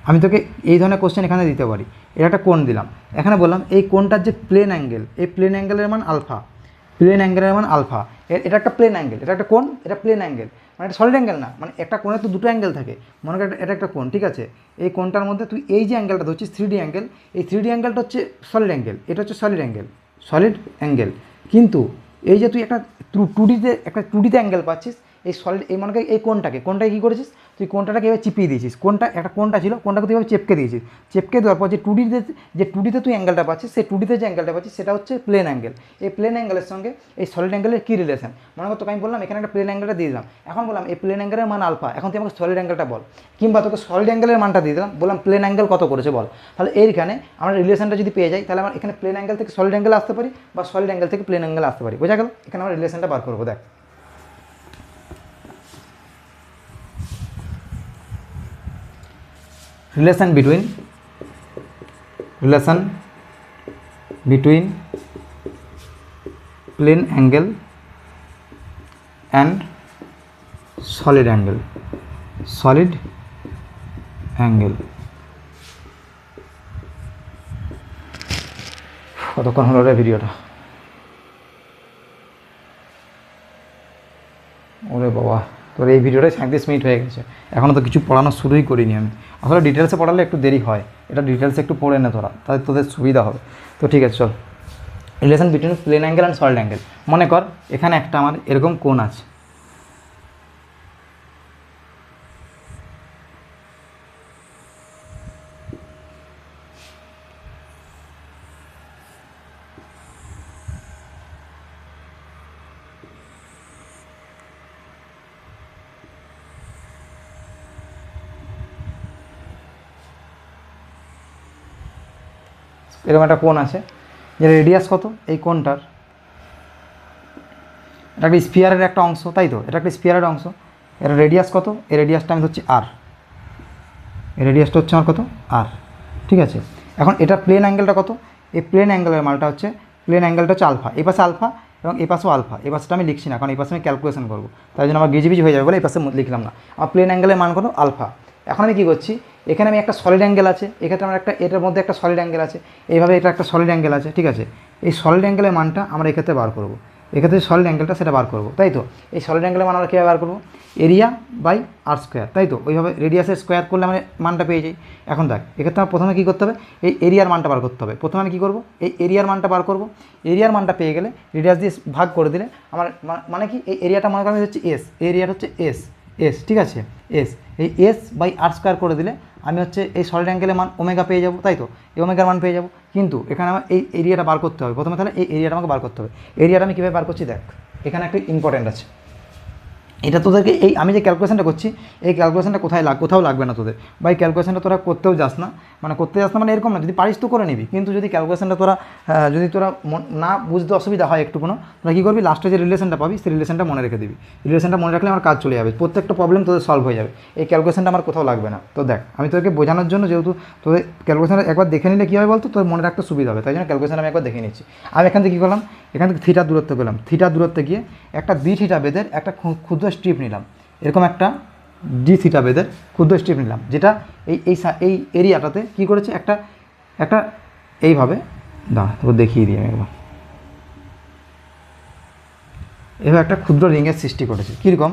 আমি তোকে এই ধরনের কোশ্চেন এখানে দিতে পারি। এটা একটা কোণ দিলাম, এখানে বললাম এই কোণটার যে প্লেন অ্যাঙ্গেল, এই প্লেন অ্যাঙ্গেলের মান আলফা, এটা একটা প্লেন অ্যাঙ্গেল, এটা একটা কোণ, এটা প্লেন অ্যাঙ্গেল, মানে এটা সলিড অ্যাঙ্গেল না। মানে একটা কোণে তো দুটো অ্যাঙ্গেল থাকে, মনে কর এটা একটা কোণ, ঠিক আছে। এই কোণটার মধ্যে তুই এই যে অ্যাঙ্গেলটা ধরছিস 3D অ্যাঙ্গেল, এই 3D অ্যাঙ্গেলটা হচ্ছে সলিড অ্যাঙ্গেল, এটা হচ্ছে সলিড অ্যাঙ্গেল। কিন্তু এই যে তুই একটা 2Dতে অ্যাঙ্গেল পাচ্ছিস, এই মনে কর এই কোণটাকে কী করেছিস তুই? কোণটাকে এভাবে চিপিয়ে দিয়েছিস। কোণটা ছিল, কোণটাকে তুই এভাবে চেপকে দিয়েছিস। চেপকে দেওয়ার পর যে 2Dতে তুই অ্যাঙ্গেলটা পাচ্ছিস, সেই 2Dতে যে অ্যাঙ্গেলটা পাচ্ছিস সেটা হচ্ছে প্লেন অ্যাঙ্গেল। এই প্লেন অ্যাঙ্গেলের সঙ্গে এই সলিড অ্যাঙ্গেলের কী রিলেশন? মনে কর তোকে আমি বললাম এখানে একটা প্লেন অ্যাঙ্গেলটা দিয়ে দিলাম, এখন বললাম এই প্লেন অ্যাঙ্গেলের মান আলফা, এখন তুই আমাকে সলিড অ্যাঙ্গেলটা বল। কিংবা তোকে সলিড অ্যাঙ্গেলের মানটা দিয়ে দিলাম, বললাম প্লেন অ্যাঙ্গেল কত করেছে বল। তাহলে এইখানে আমরা রিলেশনটা যদি পেয়ে যাই, তাহলে আমরা এখানে প্লেন অ্যাঙ্গেল থেকে সলিড অ্যাঙ্গেল আসতে পারি, বা সলিড অ্যাঙ্গেল থেকে প্লেন অ্যাঙ্গেল আসতে পারি। বোঝা গেল? এখানে আমরা রিলেশনটা বার করবো। দেখ, relation between plane angle and solid angle কতক্ষণ হলো রে ভিডিওটা? ওরে বাবা, তোর এই ভিডিওটাই 37 মিনিট হয়ে গেছে, এখনও তো কিছু পড়ানো শুরুই করিনি আমি। আসলে ডিটেলসে পড়ালে একটু দেরি হয়, এটা ডিটেলসে একটু পড়ে নে তোরা, তাহলে তোদের সুবিধা হবে। তো ঠিক আছে, চল। Relation between plane angle and solid angle. মনে কর এখানে একটা আমার এরকম কোণ আছে, এরকম একটা কোণ আছে, যেটা রেডিয়াস কত এই কোণটার? এটা একটা স্পিয়ারের একটা অংশ, তাই তো? এটা একটা স্পিয়ারের অংশ। এর রেডিয়াস কত? এই রেডিয়াসটা আমি হচ্ছে আর, এই রেডিয়াসটা হচ্ছে আমার কত? আর, ঠিক আছে। এখন এটা প্লেন অ্যাঙ্গেলটা কত? এই প্লেন অ্যাঙ্গেলের মালটা হচ্ছে, প্লেন অ্যাঙ্গেলটা হচ্ছে আলফা, এই পাশে আলফা এবং এই পাশেও আলফা। এই পাশটা আমি লিখছি না, কারণ এই পাশে আমি ক্যালকুলেশন করবো, তাই জন্য আমার গিজিবিজি হয়ে যাবে বলে এই পাশে লিখলাম না। আমার প্লেন অ্যাঙ্গেলের মান কত? আলফা। এখন আমি কী করছি, এখানে আমি একটা সলিড অ্যাঙ্গেল আছে, এক্ষেত্রে আমার এটার মধ্যে একটা সলিড অ্যাঙ্গেল আছে, এইভাবে এটা একটা সলিড অ্যাঙ্গেল আছে, ঠিক আছে। এই সলিড অ্যাঙ্গেলের মানটা আমরা এক্ষেত্রে বার করবো, এক্ষেত্রে সলিড অ্যাঙ্গেলটা সেটা বার করবো, তাই তো? এই সলিড অ্যাঙ্গেলের মান আমরা কীভাবে বার করবো? এরিয়া বাই r², তাই তো? ওইভাবে রেডিয়াসের স্কোয়ার করলে আমরা মানটা পেয়ে যাই। এখন দেখ, এক্ষেত্রে আমার প্রথমে কী করতে হবে? এই এরিয়ার মানটা বার করতে হবে। প্রথমে আমি কী করবো? এই এরিয়ার মানটা বার করবো। এরিয়ার মানটা পেয়ে গেলে রেডিয়াস দিয়ে ভাগ করে দিলে আমার মানে কি, এই এরিয়াটা মনে করেন হচ্ছে এস, এরিয়াটা হচ্ছে এস, এস, ঠিক আছে, এস, এই এস বাই আর স্কোয়ার করে দিলে আমি হচ্ছে এই সলিড অ্যাঙ্গেলের মান ওমেগা পেয়ে যাবো, তাই তো, এই ওমেগার মান পেয়ে যাবো। কিন্তু এখানে আমার এই এরিয়াটা বার করতে হবে প্রথমে, তাহলে এই এরিয়াটা আমাকে বার করতে হবে। এরিয়াটা আমি কীভাবে বার করছি দেখ, এখানে একটা ইম্পর্টেন্ট আছে, এটা তোদেরকে এই আমি যে ক্যালকুলেশনটা করছি এই ক্যালকুলেশনটা কোথাও লাগবে না তোদের, বা এই ক্যালকুলেশনটা তোরা করতেও যাস না, মানে এরকম না, যদি পারিস তো করে নিবি, কিন্তু যদি ক্যালকুলেশনটা যদি তোরা না বুঝতে অসুবিধা হয় একটু কোনো, তোরা কী করবি, লাস্টে যে রিলেশনটা পাবি সেই রিলেশনটা মনে রেখে দিবি। রিলেশনটা মনে রাখলে আমার কাজ চলে যাবে, প্রত্যেকটা প্রবলেম তোদের সলভ হয়ে যাবে, এই ক্যালকুলেশনটা আমার কোথাও লাগবে না। তো দেখ আমি তোদেরকে বোঝানোর জন্য, যেহেতু তোদের ক্যালকুলেশনটা একবার দেখে নিলে কী হবে বলতো, তোর মনে রাখতে সুবিধা হবে, তাই জন্য ক্যালকুলেশন আমি একবার দেখে নিচ্ছি। আমি এখান থেকে কী করলাম, এখান থেকে থিটা দূরত্ব পেলাম, থিটা দূরত্বে গিয়ে একটা দ্বি থিটা বেদের একটা ক্ষুদ্র স্ট্রিপ নিলাম, এরকম একটা ডি থিটা বেদের ক্ষুদ্র স্ট্রিপ নিলাম, যেটা এই এরিয়াটাতে কী করেছে, একটা এইভাবে তোকে দেখিয়ে দিই আমি একবার, এভাবে একটা ক্ষুদ্র রিংয়ের সৃষ্টি করেছে। কীরকম,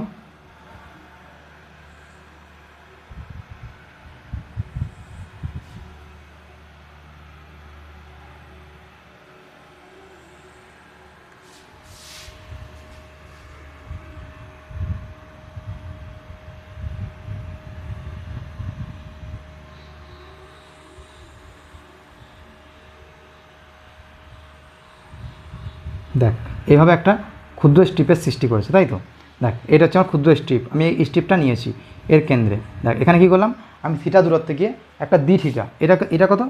দেখ এইভাবে একটা ক্ষুদ্র স্ট্রিপের সৃষ্টি করেছে, তাই তো। দেখ এটা হচ্ছে আমার ক্ষুদ্র স্ট্রিপ, আমি এই স্ট্রিপটা নিয়েছি এর কেন্দ্রে। দেখ এখানে কী করলাম, আমি থিটা দূরত্বে গিয়ে একটা ডি থিটা, এটা কত,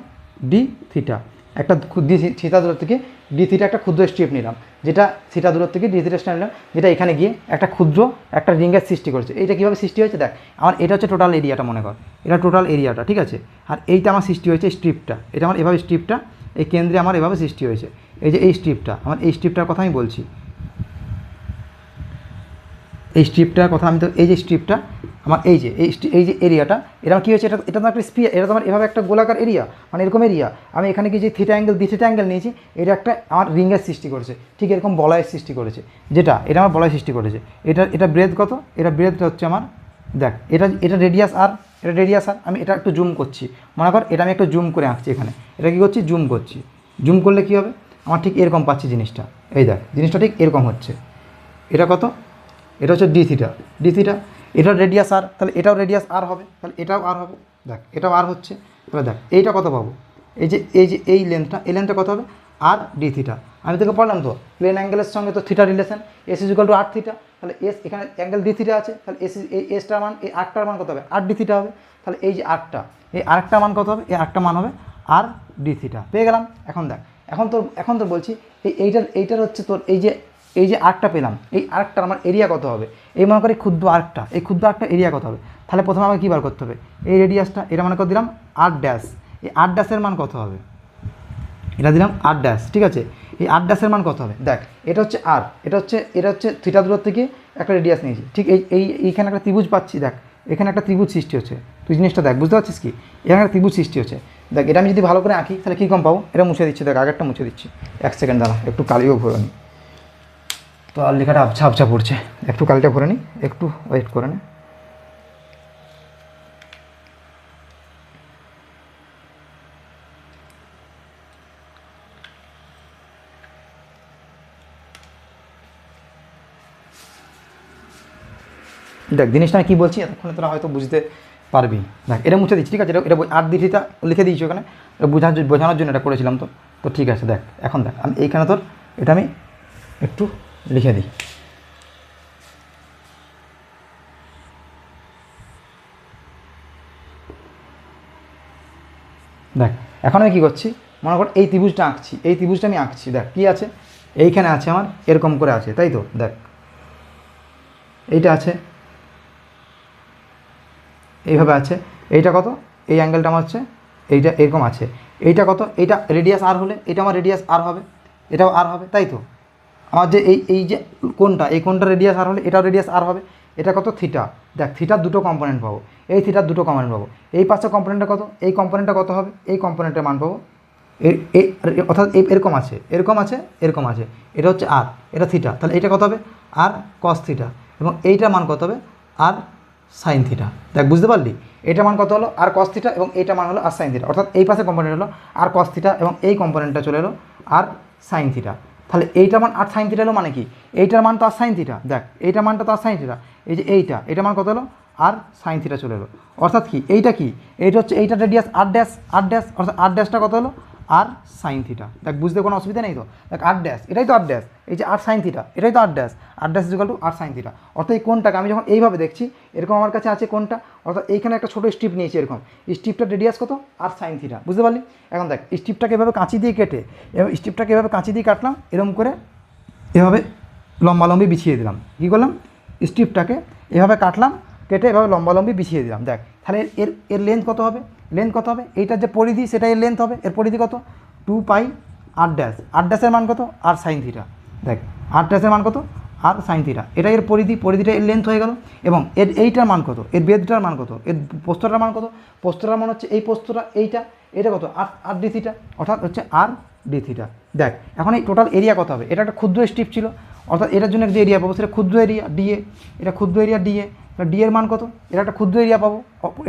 ডি থিটা, একটা থিটা দূরত্ব থেকে ডি থিটা একটা ক্ষুদ্র স্ট্রিপ নিলাম, যেটা থিটা দূরত্ব থেকে ডি থিটা স্ট্রিপ নিলাম, যেটা এখানে গিয়ে একটা ক্ষুদ্র একটা রিংয়ের সৃষ্টি করেছে। এইটা কীভাবে সৃষ্টি হয়েছে দেখ, আমার এটা হচ্ছে টোটাল এরিয়াটা, মনে কর এটা টোটাল এরিয়াটা, ঠিক আছে। আর এইটা আমার সৃষ্টি হয়েছে স্ট্রিপটা, এটা আমার এভাবে স্ট্রিপটা এই কেন্দ্রে আমার এভাবে সৃষ্টি হয়েছে। এই যে এই স্ট্রিপটা, আমার এই স্ট্রিপটার কথা আমি বলছি, এই স্ট্রিপটার কথা আমি তো, এই যে স্ট্রিপটা আমার এই যে এরিয়াটা, এটা কী হয়েছে, এটা তো একটা স্পিয়ার, এটা তো আমার এভাবে একটা গোলাকার এরিয়া, মানে এরকম এরিয়া, আমি এখানে কি যে theta angle d theta angle নিয়েছি, এটা একটা আমার রিংয়ের সৃষ্টি করেছে, ঠিক এরকম বলয়ের সৃষ্টি করেছে, এটা আমার বলয় সৃষ্টি করেছে। এটা ব্রেথ কত, এটা ব্রেথটা হচ্ছে আমার, দেখ এটা রেডিয়াস আর, এটা রেডিয়াস আর, আমি এটা একটু জুম করছি, মনে কর এটা আমি একটু জুম করে আঁকছি, এখানে এটা কী করছি, জুম করছি, জুম করলে কী হবে, আমার ঠিক এরকম পাচ্ছি জিনিসটা, এই দেখ জিনিসটা ঠিক এরকম হচ্ছে। এটা কত, এটা হচ্ছে ডি থিটা, এটার রেডিয়াস আর, তাহলে এটাও রেডিয়াস আর হবে, তাহলে এটাও আর হবে, দেখ এটাও আর হচ্ছে, তাহলে দেখ এইটা কত পাবো, এই লেন্থটা কত হবে, আর ডি থিটা। আমি তোকে পড়লাম তো প্লেন অ্যাঙ্গেলের সঙ্গে তো theta relation, s is equal to R theta, তাহলে এস এখানে অ্যাঙ্গেল ডি থিটা আছে, তাহলে এই এসটার মান, এই আরটার মান কত হবে, আর ডি থিটা হবে, তাহলে এই যে এই আরেকটা মান কত হবে, এই আরেকটা মান হবে আর ডি থিটা, পেয়ে গেলাম। এখন দেখ এখন তোর বলছি এইটার হচ্ছে তোর এই যে আর্কটা পেলাম, এই আর্কটার আমার এরিয়া কত হবে, এই মনে করি ক্ষুদ্র আর্কটা, এই ক্ষুদ্র আর্কটা এরিয়া কত হবে, তাহলে প্রথমে আমাকে কী বার করতে হবে, এই রেডিয়াসটা, এটা মনে করে দিলাম আর ড্যাশ, এই আর ড্যাশের মান কত হবে, এটা দিলাম আর ড্যাশ, ঠিক আছে, এই আর ড্যাশের মান কত হবে, দেখ এটা হচ্ছে আর, এটা হচ্ছে থিটা দূরত্ব থেকে একটা রেডিয়াস নিয়েছি, ঠিক এইখানে একটা ত্রিভুজ পাচ্ছি, দেখ এখানে একটা ত্রিভুজ সৃষ্টি হচ্ছে, তুই জিনিসটা দেখ, বুঝতে পারছিস কি, এখানে একটা ত্রিভুজ সৃষ্টি হচ্ছে। দেখ এটা আমি যদি ভালো করে আঁকি তাহলে কী কম পাবো, এটা মুছে দিচ্ছি, দেখ আগেরটা মুছে দিচ্ছি, এক সেকেন্ড দাঁড়া, একটু কালিও ভরে নিই, তো আর লেখাটা আবছা পড়ছে, একটু কালিটা ভরে নিই, একটু ওয়েট করে নে। দেখ জিনিসটা আমি কী বলছি এতক্ষণে তোরা হয়তো বুঝতে পারবি। দেখ এটা মুছে দিচ্ছি, ঠিক আছে, এটা আর দিঠিটা লিখে দিয়েছি ওখানে, এটা বোঝানোর জন্য এটা করেছিলাম, তো ঠিক আছে। দেখ এখন দেখ আমি এইখানে তোর এটা আমি একটু লিখে দিই, দেখ এখন আমি কী করছি, মনে কর এই ত্রিভুজটা আমি আঁকছি, দেখ কী আছে, এইখানে আছে আমার এরকম করে আছে, তাই তো, দেখ এইটা আছে, এইভাবে আছে, এইটা কত, এই অ্যাঙ্গেলটা আমার হচ্ছে এইটা এরকম আছে, এইটা কত, এইটা রেডিয়াস আর হলে এটা আমার রেডিয়াস আর হবে, এটাও আর হবে, তাই তো, আমার যে এই যে কোনটা, এই কোনটা রেডিয়াস আর হলে এটাও রেডিয়াস আর হবে, এটা কত থিটা, দেখ থিটার দুটো কম্পোনেন্ট পাবো, এই থিটার দুটো কম্পোনেন্ট পাবো, এই পাঁচটা কম্পোনেন্টটা কত, এই কম্পোনেন্টটা কত হবে, এই কম্পোনেন্টের মান পাবো, অর্থাৎ এরকম আছে, এটা হচ্ছে আর, এটা থিটা, তাহলে এটা কত হবে, আর কস থিটা, এবং এইটার মান কত হবে, আর সাইন থিটা। দেখ বুঝতে পারলি, এটা মান কত হলো, আর কস থিটা, এবং এইটা মান হলো আর সাইন থিটা, অর্থাৎ এই পাশে কম্পোনেন্ট হলো আর কস থিটা, এবং এই কম্পোনেন্টটা চলে এলো আর সাইন থিটা। তাহলে এইটার মান আর সাইন থিটা হলো মানে কি, এইটার মান তো আর সাইন থিটা, দেখ এইটার মানটা তো আর সাইন থিটা, এই যে এইটার মান কত হলো আর সাইন থিটা চলে এলো, অর্থাৎ কি এইটা কি, এইটা হচ্ছে এইটা রেডিয়াস আর ড্যাশ, অর্থাৎ আর ড্যাশটা কত হলো আর সাইন থিটা। দেখ বুঝতে কোনো অসুবিধা নেই তো, দেখ আর ড্যাশ এটাই তো আর ড্যাশ, এই যে আর সাইন থিটা এটাই তো R dash equal to R sine theta. অর্থাৎ এই কোণটাকে আমি যখন এইভাবে দেখছি, এরকম আমার কাছে আছে কোণটা, অর্থাৎ এইখানে একটা ছোটো স্ট্রিপ নিয়েছি এরকম, স্ট্রিপটার রেডিয়াস কত আর সাইন থিটা, বুঝতে পারলি? এখন দেখ স্ট্রিপটাকে এভাবে কাঁচি দিয়ে কেটে, এবং স্ট্রিপটাকে এভাবে কাঁচি দিয়ে কাটলাম, এরকম করে এভাবে লম্বালম্বি বিছিয়ে দিলাম, কী করলাম স্ট্রিপটাকে এভাবে কাটলাম, কেটে এভাবে লম্বালম্বি বিছিয়ে দিলাম। দেখ তাহলে এর লেন্থ কত হবে, এইটার যে পরিধি সেটা এর লেন্থ হবে, এর পরিধি কত 2 পাই আর ড্যাশের মান কত আর সাইন থিটা। দেখ আর ড্যাশের মান কত আর সাইন থিটা, এটা এর পরিধিটা এর লেন্থ হয়ে গেল। এবং এইটার মান কত, এর বেধটার মান কত, এর প্রস্থটার মান কত, প্রস্থটার মান হচ্ছে এই প্রস্থটা এইটা কত আর ডি থিটা, অর্থাৎ হচ্ছে আর ডি থিটা। দেখ এখন এই টোটাল এরিয়া কত হবে, এটা একটা ক্ষুদ্র স্ট্রিপ ছিল, অর্থাৎ এটার জন্য যে এরিয়া পাবো সেটা ক্ষুদ্র এরিয়া ডিএ, এটা ক্ষুদ্র এরিয়া ডিএ, ডি এর মান কত, এটা একটা ক্ষুদ্র এরিয়া পাবো,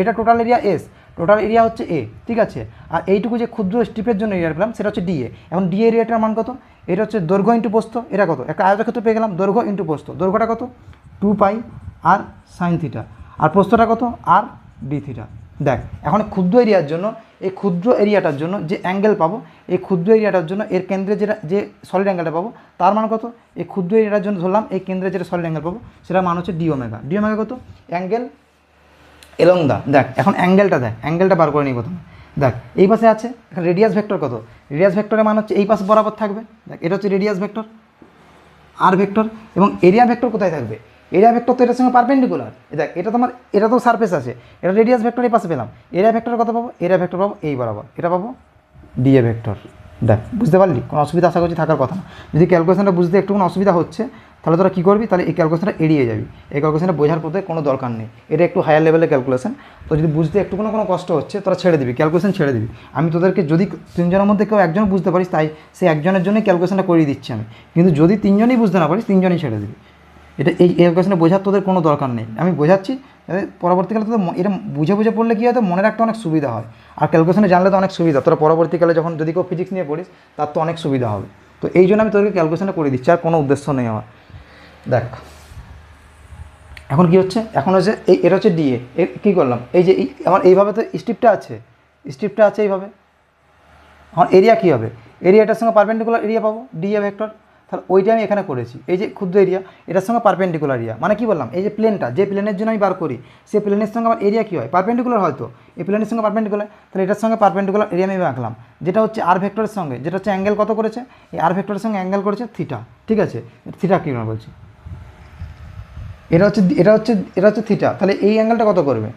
এটা total area S, total area হচ্ছে এ, ঠিক আছে। আর এইটুকু যে ক্ষুদ্র স্ট্রিপের জন্য এরিয়া পেলাম সেটা হচ্ছে ডিএ। এখন ডি এরিয়াটার মান কত, এটা হচ্ছে দৈর্ঘ্য ইন্টু প্রস্থ, এটা কত একটা আয়তক্ষেত্র পেয়ে গেলাম, দৈর্ঘ্য ইন্টু প্রস্থ, দৈর্ঘ্যটা কত 2 পাই আর সাইন থিটা, আর প্রস্থটা কত আর ডি থিটা। দেখ এখন ক্ষুদ্র এরিয়ার জন্য, এই ক্ষুদ্র এরিয়াটার জন্য যে অ্যাঙ্গেল পাবো, এই ক্ষুদ্র এরিয়াটার জন্য এর কেন্দ্রে যে সলিড অ্যাঙ্গেলটা পাবো তার মান কত, এই ক্ষুদ্র এরিয়াটার জন্য ধরলাম এই কেন্দ্রে যেটা সলিড অ্যাঙ্গেল পাবো সেটার মান হচ্ছে ডি ওমেগা কত অ্যাঙ্গেল এলং দা। দেখ এখন অ্যাঙ্গেলটা বার করে নিই প্রথমে। দেখ এই পাশে আছে এখন রেডিয়াস ভেক্টর কত, রেডিয়াস ভেক্টরের মান হচ্ছে এই পাশে বরাবর থাকবে, দেখ এটা হচ্ছে রেডিয়াস ভেক্টর আর ভেক্টর, এবং এরিয়া ভেক্টর কোথায় থাকবে, এরিয়া ভেক্টর তো এটার সঙ্গে পারপেন্ডিকুলার। দেখ এটা তো সারফেস আছে, এটা রেডিয়াস ভেক্টর এই পাশে পেলাম, এরিয়া ভেক্টর কত পাবো, এরিয়া ভেক্টর পাবো এই বরাবর, এটা পাবো ডিএ ভেক্টর। দেখ বুঝতে পারলি, কোনো অসুবিধা আশা করছি থাকার কথা না। যদি ক্যালকুলেশনটা বুঝতে একটু কোনো অসুবিধা হচ্ছে তাহলে তোরা কী করবি, তাহলে এই ক্যালকুলেশনটা এড়িয়ে যাবি, এই ক্যালকুলেশনটা বোঝার পথে কোনো দরকার নেই, এটা একটু হায়ার লেভেলের ক্যালকুলেশন। তো যদি বুঝতে একটু কোনো কষ্ট হচ্ছে তোরা ছেড়ে দিবি, ক্যালকুলেশন ছেড়ে দিবি। আমি তোদেরকে যদি তিনজনের মধ্যে কেউ একজন বুঝতে পারিস তাই সেই একজনের জন্যই ক্যালকুলেশনটা করিয়ে দিচ্ছি আমি, কিন্তু যদি তিনজনই বুঝতে না পারিস তিনজনই ছেড়ে দিবি। এই ক্যালকুলেশনটা বোঝার তোদের কোনো দরকার নেই, আমি বোঝাচ্ছি পরবর্তীকালে তোদের এটা বুঝে পড়লে কী হয়, তো মনে রাখতে অনেক সুবিধা হয়, আর ক্যালকুলেশনে জানলে তো অনেক সুবিধা, তোরা পরবর্তীকালে যখন যদি কেউ ফিজিক্স নিয়ে পড়িস তার তো অনেক সুবিধা হবে। তো এই জন্য আমি তোদেরকে ক্যালকুলেশনটা করে দিচ্ছি, আর কোনো উদ্দেশ্য নেই আমার। দেখ এখন কী হচ্ছে, এখন হচ্ছে এটা হচ্ছে ডিএ, কী করলাম এই যে আমার এইভাবে তো স্ট্রিপটা আছে এইভাবে, এখন এরিয়া কী হবে, এরিয়াটার সঙ্গে পারপেন্ডিকুলার এরিয়া পাবো ডিএ ভেক্টর, তাহলে ওইটা আমি এখানে করেছি, এই যে ক্ষুদ্র এরিয়া এটার সঙ্গে পারপেন্ডিকুলার এরিয়া, মানে কী বললাম এই যে প্লেনটা, যে প্লেনের জন্য আমি বার করি সেই প্লেনের সঙ্গে আমার এরিয়া কী হয় পারপেন্ডিকুলার, হয়তো এই প্লেনের সঙ্গে পারপেন্ডিকুলার, তাহলে এটার সঙ্গে পারপেন্ডিকুলার এরিয়া আমি আঁকলাম, যেটা হচ্ছে আর ভেক্টরের সঙ্গে, যেটা হচ্ছে অ্যাঙ্গেল কত করেছে, এই আর ভেক্টরের সঙ্গে অ্যাঙ্গেল করেছে থিটা, ঠিক আছে। থিটা কী বলছি, এটা হচ্ছে থিটা, তাহলে এই অ্যাঙ্গেলটা কত করবে,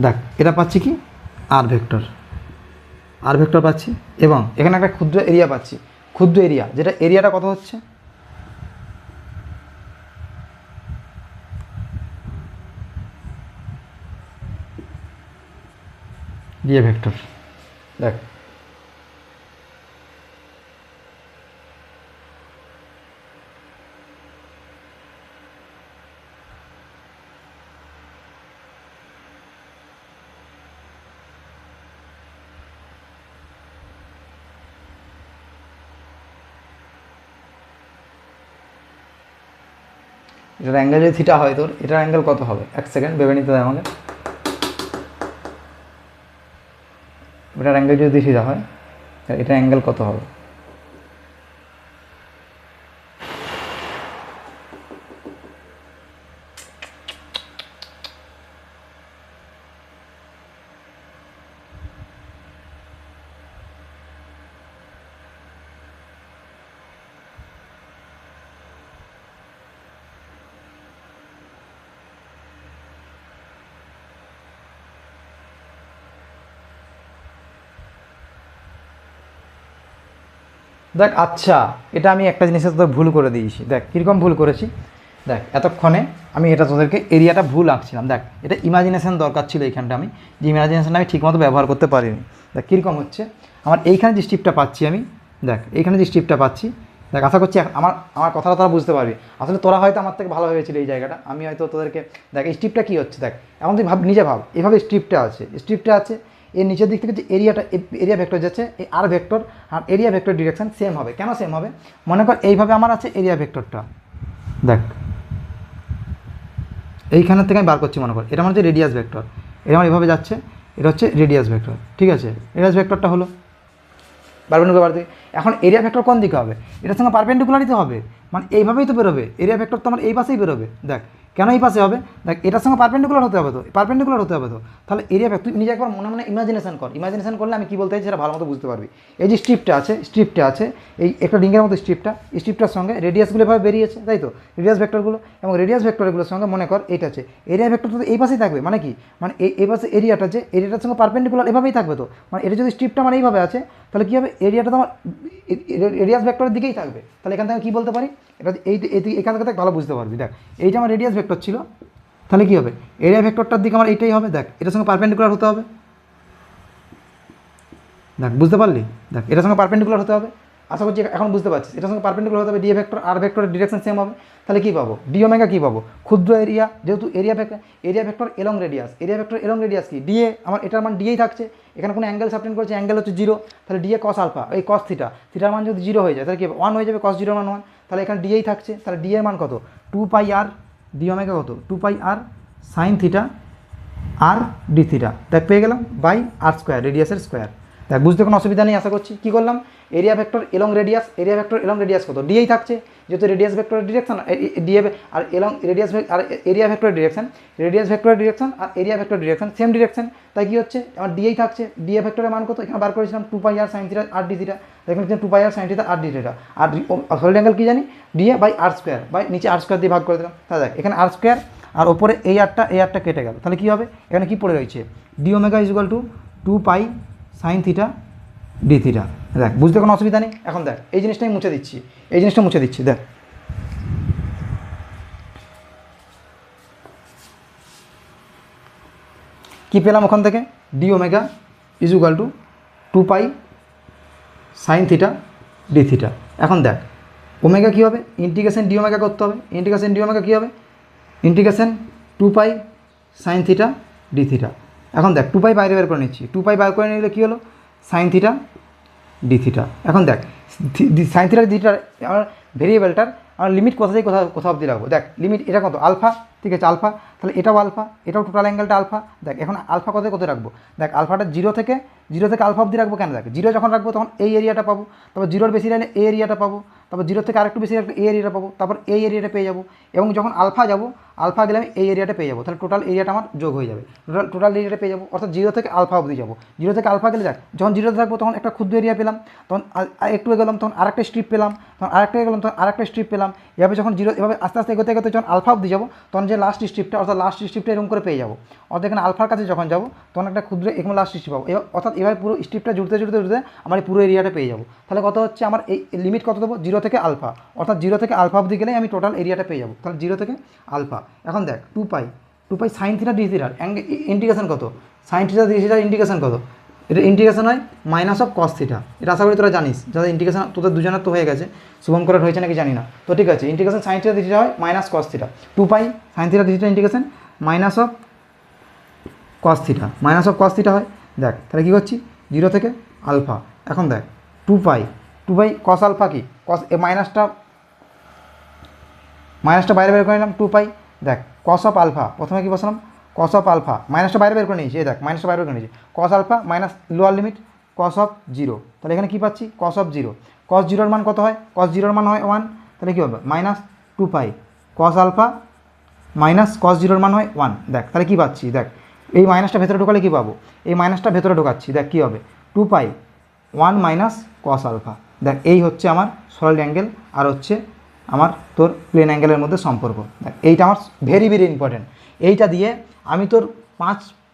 দেখ এটা পাচ্ছি কি আর ভেক্টর পাচ্ছি, এবং এখানে একটা ক্ষুদ্র এরিয়া পাচ্ছি, ক্ষুদ্র এরিয়া যেটা এরিয়াটা কত হচ্ছে ডিএ ভেক্টর। দেখ এটার অ্যাঙ্গেল যদি থিটা হয় তোর, এটার অ্যাঙ্গেল কত হবে, এক সেকেন্ড ভেবে নিতে হবে আমাকে, এটার অ্যাঙ্গেল যদি থিটা হয় এটার অ্যাঙ্গেল কত হবে, দেখ আচ্ছা এটা আমি একটা জিনিসের তোদের ভুল করে দিয়েছি, দেখ কীরকম ভুল করেছি, দেখ এতক্ষণে আমি এটা তোদেরকে এরিয়াটা ভুল আঁকছিলাম, দেখ এটা ইমাজিনেশন দরকার ছিল এইখানটা, আমি যে ইমাজিনেশনটা আমি ঠিকমতো ব্যবহার করতে পারিনি। দেখ কীরকম হচ্ছে, আমার এইখানে যে স্ট্রিপটা পাচ্ছি আমি, দেখ এইখানে যে স্ট্রিপটা পাচ্ছি দেখ আশা করছি আমার আমার কথাটা তোরা বুঝতে পারবি। আসলে তোরা হয়তো আমার থেকে ভালো হয়েছিল এই জায়গাটা, আমি হয়তো তোদেরকে দেখ এই স্ট্রিপটা কী হচ্ছে দেখ, এখন তুই নিজে ভাব, এভাবে স্ট্রিপটা আছে এর নিচের দিক থেকে যে এরিয়া ভেক্টর যাচ্ছে এই আর ভেক্টর আর এরিয়া ভেক্টর ডিরেকশন সেম হবে। কেন সেম হবে? মনে কর এইভাবে আমার আছে এরিয়া ভেক্টরটা, দেখ এইখানের থেকে আমি বার করছি, মনে কর এটা আমার হচ্ছে রেডিয়াস ভেক্টর, এটা আমার এভাবে যাচ্ছে, এটা হচ্ছে রেডিয়াস ভেক্টর, ঠিক আছে? রেডিয়াস ভেক্টরটা হলো পারপেন্ডিকুলার দিকে। এখন এরিয়া ভেক্টর কোন দিকে হবে? এটার সঙ্গে পারপেন্ডিকুলারই তো হবে, মানে এইভাবেই তো বেরোবে এরিয়া ভেক্টর, তো আমার এই পাশেই বেরোবে। দেখ কেন এই পাশে হবে? দেখ এটার সঙ্গে পারপেন্ডিকুলার হতে হবে, তো পারপেন্ডিকুলার হতে হবে, তো তাহলে এরিয়া ভেক্টর তুই নিজে একবার মনে মনে ইমাজিনেশন করলে আমি কী বলতে চাই সেটা ভালো মতো বুঝতে পারবি। এই যে স্ট্রিপটা আছে এই একটা রিংয়ের মতো স্ট্রিপটার সঙ্গে রেডিয়াসগুলো এভাবে বেরিয়েছে, তাই তো? রেডিয়াস ভেক্টরগুলো, এবং রেডিয়াস ভেক্টরগুলোর সঙ্গে মনে কর এইটা আছে এরিয়া ভেক্টর, তো এই পাশেই থাকবে, মানে কি, মানে এই পাশে এরিয়াটা যে এরিয়াটার সঙ্গে পারপেন্ডিকুলার এভাবেই থাকবে, তো মানে এটা যদি স্ট্রিপটা আমার এইভাবে আছে তাহলে কী হবে, এরিয়াটা তো আমার রেডিয়াস ভেক্টরের দিকেই থাকবে। তাহলে এখান থেকে কী বলতে পারি, এটা এখান থেকে ভালো বুঝতে পারবি। দেখ এইটা আমার রেডিয়াস ভেক্টর ছিল, তাহলে কী হবে, এরিয়া ভেক্টরটার দিকে আমার এইটাই হবে। দেখ এটার সঙ্গে পারপেন্ডিকুলার হতে হবে, দেখ বুঝতে পারলি? দেখ এটার সঙ্গে পারপেন্ডিকুলার হতে হবে, আশা করছি এখন বুঝতে পারছিস। এটার সঙ্গে পারপেন্ডিকুলার হতে হবে, ডি ভেক্টর আর ভেক্টরের ডিরেকশন সেম হবে। তাহলে কী পাবো, ডি ওমেগা কী পাবো, ক্ষুদ্র এরিয়া, যেহেতু এরিয়া ভেক্টর এলং রেডিয়াস কি ডিএ, আমার এটার মান ডিএই থাকছে, এখানে কোনো অ্যাঙ্গেল সাবটেন্ড করেছে, অ্যাঙ্গেল হচ্ছে 0, তাহলে ডিএ কস আলফা, এই কস থিটার মান যদি 0 হয়ে যায় তাহলে কী হবে, 1 হয়ে যাবে, কস 0 মান 1, তাহলে এখানে ডিএই থাকছে, তাহলে ডি এর মান কত, 2 পাই আর ডি ওমেগা কত, 2 pi r sine theta r d theta, দেখ পেয়ে গেলাম বাই আর স্কোয়ার, রেডিয়াসের স্কোয়ার। দেখ বুঝতে কোনো অসুবিধা নেই আশা করছি। কী করলাম, এরিয়া ভেক্টর এলং রেডিয়াস কত, ডিএই থাকছে, যেহেতু রেডিয়াস ভেক্টরের ডিরেকশন ডিএ আর এলং রেডিয়াস আর এরিয়া ভেক্টরের ডিরেকশন আর area vector direction same direction, তাই কী হচ্ছে আমার ডিএই থাকছে, ডিএ ভেক্টরের মান কত এখানে বার করেছিলাম 2 pi r sine theta r d theta, এখানে 2 pi r sine theta r d theta, আর সলিড অ্যাঙ্গেল কী জানি, dA by R square, by নিচে আর স্কোয়ার দিয়ে ভাগ করে দিলাম। তাহলে দেখ এখানে আর স্কোয়ার আর ওপরে এই আরটা কেটে গেল, তাহলে কী হবে, এখানে কী পড়ে রয়েছে, D omega is equal to 2 pi sine theta d theta. দেখ বুঝতে কোনো অসুবিধা নেই। এখন দেখ এই জিনিসটা মুছে দিচ্ছি, দেখ কী পেলাম ওখান থেকে, D omega is equal to 2 pi sine theta d theta. এখন দেখ ওমেগা কী হবে, ইন্টিগ্রেশন ডি ওমেগা করতে হবে, ইন্টিগ্রেশন ডি ওমেগা কী হবে, integration 2 pi sine theta d theta. এখন দেখ 2 পাই বাইরে বের করে নিচ্ছি, 2 পাই বাইরে করে নিলে কী হলো, সাইন থিটা ডি থিটা। এখন দেখ সাইন থিটা ডি থিটার আমার ভেরিয়েবলটার আমার লিমিট কোথাও অবধি রাখবো, দেখ লিমিট এটা কত আলফা, ঠিক আছে আলফা, তাহলে এটাও আলফা, এটাও টোটাল অ্যাঙ্গেলটা আলফা। দেখ এখন আলফা কত রাখবো, দেখ আলফাটা জিরো থেকে আলফা অবধি রাখবো, কেন দেখ 0 যখন রাখবো তখন এই এরিয়াটা পাবো, তারপর 0-র বেশি রাখলে এই এরিয়াটা পাবো, তারপর 0 থেকে আরেকটু বেশি রাখলে এই এরিয়াটা পাবো, তারপর এই এরিয়াটা পেয়ে যাবো, এবং যখন আলফা গেলে আমি এই এরিয়াটা পেয়ে যাবো, তাহলে টোটাল এরিয়াটা আমার যোগ হয়ে যাবে, টোটাল এরিয়াটা পেয়ে যাবো, অর্থাৎ 0 থেকে আলফা অবধি যাবো। 0 থেকে আলফা গেলে দেখ যখন 0-তে থাকবো তখন একটা ক্ষুদ্র এরিয়া পেলাম, তখন একটু এগোলাম তখন আরেকটা স্ট্রিপ পেলাম, তখন আরেকটা স্ট্রিপ পেলাম, এভাবে যখন 0 এভাবে আস্তে আস্তে এগোতে যখন আলফা অবধি যাবো তখন যে লাস্ট স্ট্রিপটা এরকম করে পেয়ে যাবো, অর্থাৎ এখানে আলফার কাছে যখন যাবো তখন একটা ক্ষুদ্র এরকম লাস্ট স্ট্রিপ পাবো, অর্থাৎ এভাবে পুরো স্ট্রিপটা জুড়তে আমার এই পুরো এরিয়াটা পেয়ে যাবো। তাহলে কত হচ্ছে আমার এই লিমিট কত দেবো, 0 থেকে আলফা, অর্থাৎ 0 থেকে আলফা অবধি গেলেই আমি টোটাল এরিয়াটা পেয়ে যাবো, তাহলে 0 থেকে আলফা। এখন দেখ 2 পাই সাইন থিটা ডি থিটার ইন্টিগ্রেশন কত, সাইন থিটা ডি থিটার ইন্টিগ্রেশন কত, এটা ইন্টিগ্রেশন হয় মাইনাস অফ কস থিটা, এটা আশা করি তোরা জানিস, যাদের ইন্টিগ্রেশন তোদের দুজনের তো হয়ে গেছে, শুভম করার হয়েছে নাকি জানি না, তো ঠিক আছে integration sine theta d theta হয় minus cos theta, 2 pi sine theta d theta integration minus of cos theta হয়। দেখ তাহলে কী করছি, 0 থেকে আলফা, এখন দেখ 2 পাই কস আলফা কি, কস মাইনাসটা বাইরে বের করে নিলাম, 2 পাই, দেখ কস অফ আলফা, প্রথমে কি বসলাম কস অফ আলফা, মাইনাসটা বাইরে বের করে নিয়েছি, এই দেখ মাইনাসটা বাইরে বের করে নিয়েছি, cos alpha minus lower limit cos of 0, তাহলে এখানে কী পাচ্ছি কস অফ 0, কস 0-র মান কত হয়, কস 0-র মান হয় 1, তাহলে কী হবে মাইনাস 2 পাই কস আলফা মাইনাস কস 0-র মান হয় 1। দেখ তাহলে কী পাচ্ছি, দেখ এই মাইনাসটা ভেতরে ঢোকালে কী পাবো, এই মাইনাসটা ভেতরে ঢোকাচ্ছি, দেখ কী হবে 2 পাই 1 মাইনাস কস আলফা। দেখ এই হচ্ছে আমার সলিড অ্যাঙ্গেল আর হচ্ছে আমার তোর প্লেন অ্যাঙ্গেলের মধ্যে সম্পর্ক। দেখ এইটা আমার ভেরি ইম্পর্টেন্ট, এইটা দিয়ে আমি তোর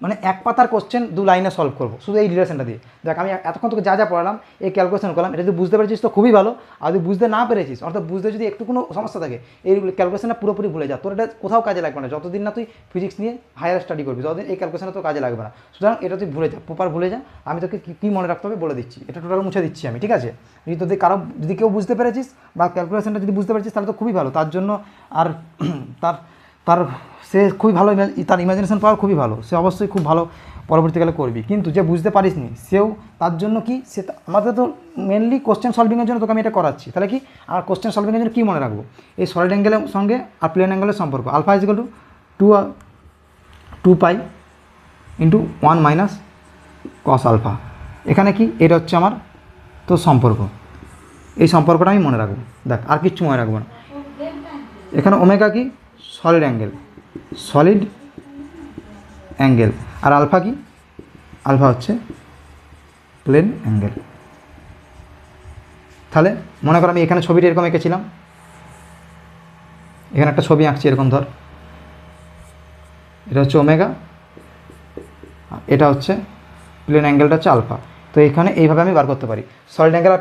মানে এক পাতার কোশ্চেন 2 লাইনে সলভ করবো শুধু এই রিলেশনটা দিয়ে। দেখ আমি এতক্ষণ তোকে যা যা পড়ালাম, এই ক্যালকুলেশন করলাম, এটা যদি বুঝতে পেরেছিস তো খুবই ভালো, আর যদি বুঝতে না পেরেছিস অর্থাৎ বুঝতে যদি একটু কোনো সমস্যা থাকে, এই ক্যালকুলেশনটা পুরোপুরি ভুলে যা, তোর এটা কোথাও কাজে লাগবে না। যতদিন না তুই ফিজিক্স নিয়ে হায়ার স্টাডি করবি ততদিন এই ক্যালকুলেশনটা তোর কাজে লাগবে না। সুতরাং এটা তুই ভুলে যা, প্রপার ভুলে যা। আমি তোকে কী মনে রাখতে হবে বলে দিচ্ছি, এটা টোটাল মুছে দিচ্ছি আমি, ঠিক আছে? যদি তোদের কারো যদি কেউ বুঝতে পেরেছিস বা ক্যালকুলেশনটা যদি বুঝতে পেরেছিস তাহলে তো খুবই ভালো, তার জন্য আর তার তার সে খুবই ভালো, তার ইমাজিনেশন পাওয়ার খুবই ভালো, সে অবশ্যই খুব ভালো পরবর্তীকালে করবি। কিন্তু যে বুঝতে পারিস নি সেও তার জন্য কি, সে আমাদের তো মেনলি কোশ্চেন সলভিংয়ের জন্য তোকে আমি এটা করাচ্ছি। তাহলে কি আর কোশ্চেন সলভিংয়ের জন্য কী মনে রাখবো, এই সলিড অ্যাঙ্গেলের সঙ্গে আর প্লেন অ্যাঙ্গেলের সম্পর্ক, alpha is equal to 2 pi into 1 minus cos alpha. এখানে কি এটা হচ্ছে আমার তো সম্পর্ক, এই সম্পর্কটা আমি মনে রাখবো। দেখ আর কিচ্ছু মনে রাখবো না। এখানে ওমেগা কি, সলিড অ্যাঙ্গেল, আর আলফা কি, আলফা হচ্ছে প্লেন অ্যাঙ্গেল। তাহলে মনে কর আমি এখানে ছবিটা এরকম এঁকেছিলাম, এখানে একটা ছবি আঁকছি এরকম, ধর এটা হচ্ছে ওমেগা, এটা হচ্ছে প্লেন অ্যাঙ্গেলটা হচ্ছে আলফা। তো এখানে এইভাবে আমি বার করতে পারি সলিড অ্যাঙ্গেল আর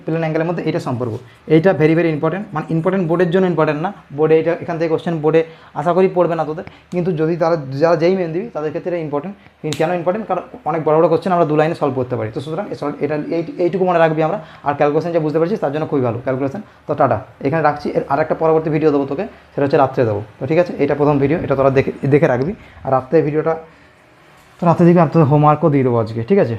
প্লেন অ্যাঙ্গেলের মধ্যে এইটা সম্পর্ক। এইটা ভেরি ভেরি ইম্পর্টেন্ট, মানে ইম্পর্টেন্ট বোর্ডের জন্য ইম্পর্টেন্ট না, বোর্ডে এটা এখান থেকে কোশ্চেন বোর্ডে আশা করি পড়বে না তোদের, কিন্তু যদি যারা যেই মেন দিবি তাদের ক্ষেত্রে এটা ইম্পর্টেন্ট। কেন ইম্পর্টেন্ট, কারণ অনেক বড় বড় কোশ্চেন আমরা 2 লাইনে সলভ করতে পারি। তো সুতরাং এটা এইটুকু মনে রাখবি আমরা। আর ক্যালকুলেশন যা বুঝতে পারছিস তার জন্য খুবই ভালো ক্যালকুলেশন। তো টাটা, এখানে রাখছি। আর একটা পরবর্তী ভিডিও দেবো তোকে, সেটা হচ্ছে রাত্রে দেবো। তো ঠিক আছে, এটা প্রথম ভিডিও, এটা তোরা দেখে রাখবি। আর রাত্রে ভিডিওটা তো রাত্রে দিবি, আর তোর হোমওয়ার্কও দিয়ে দেবো আজকে, ঠিক আছে?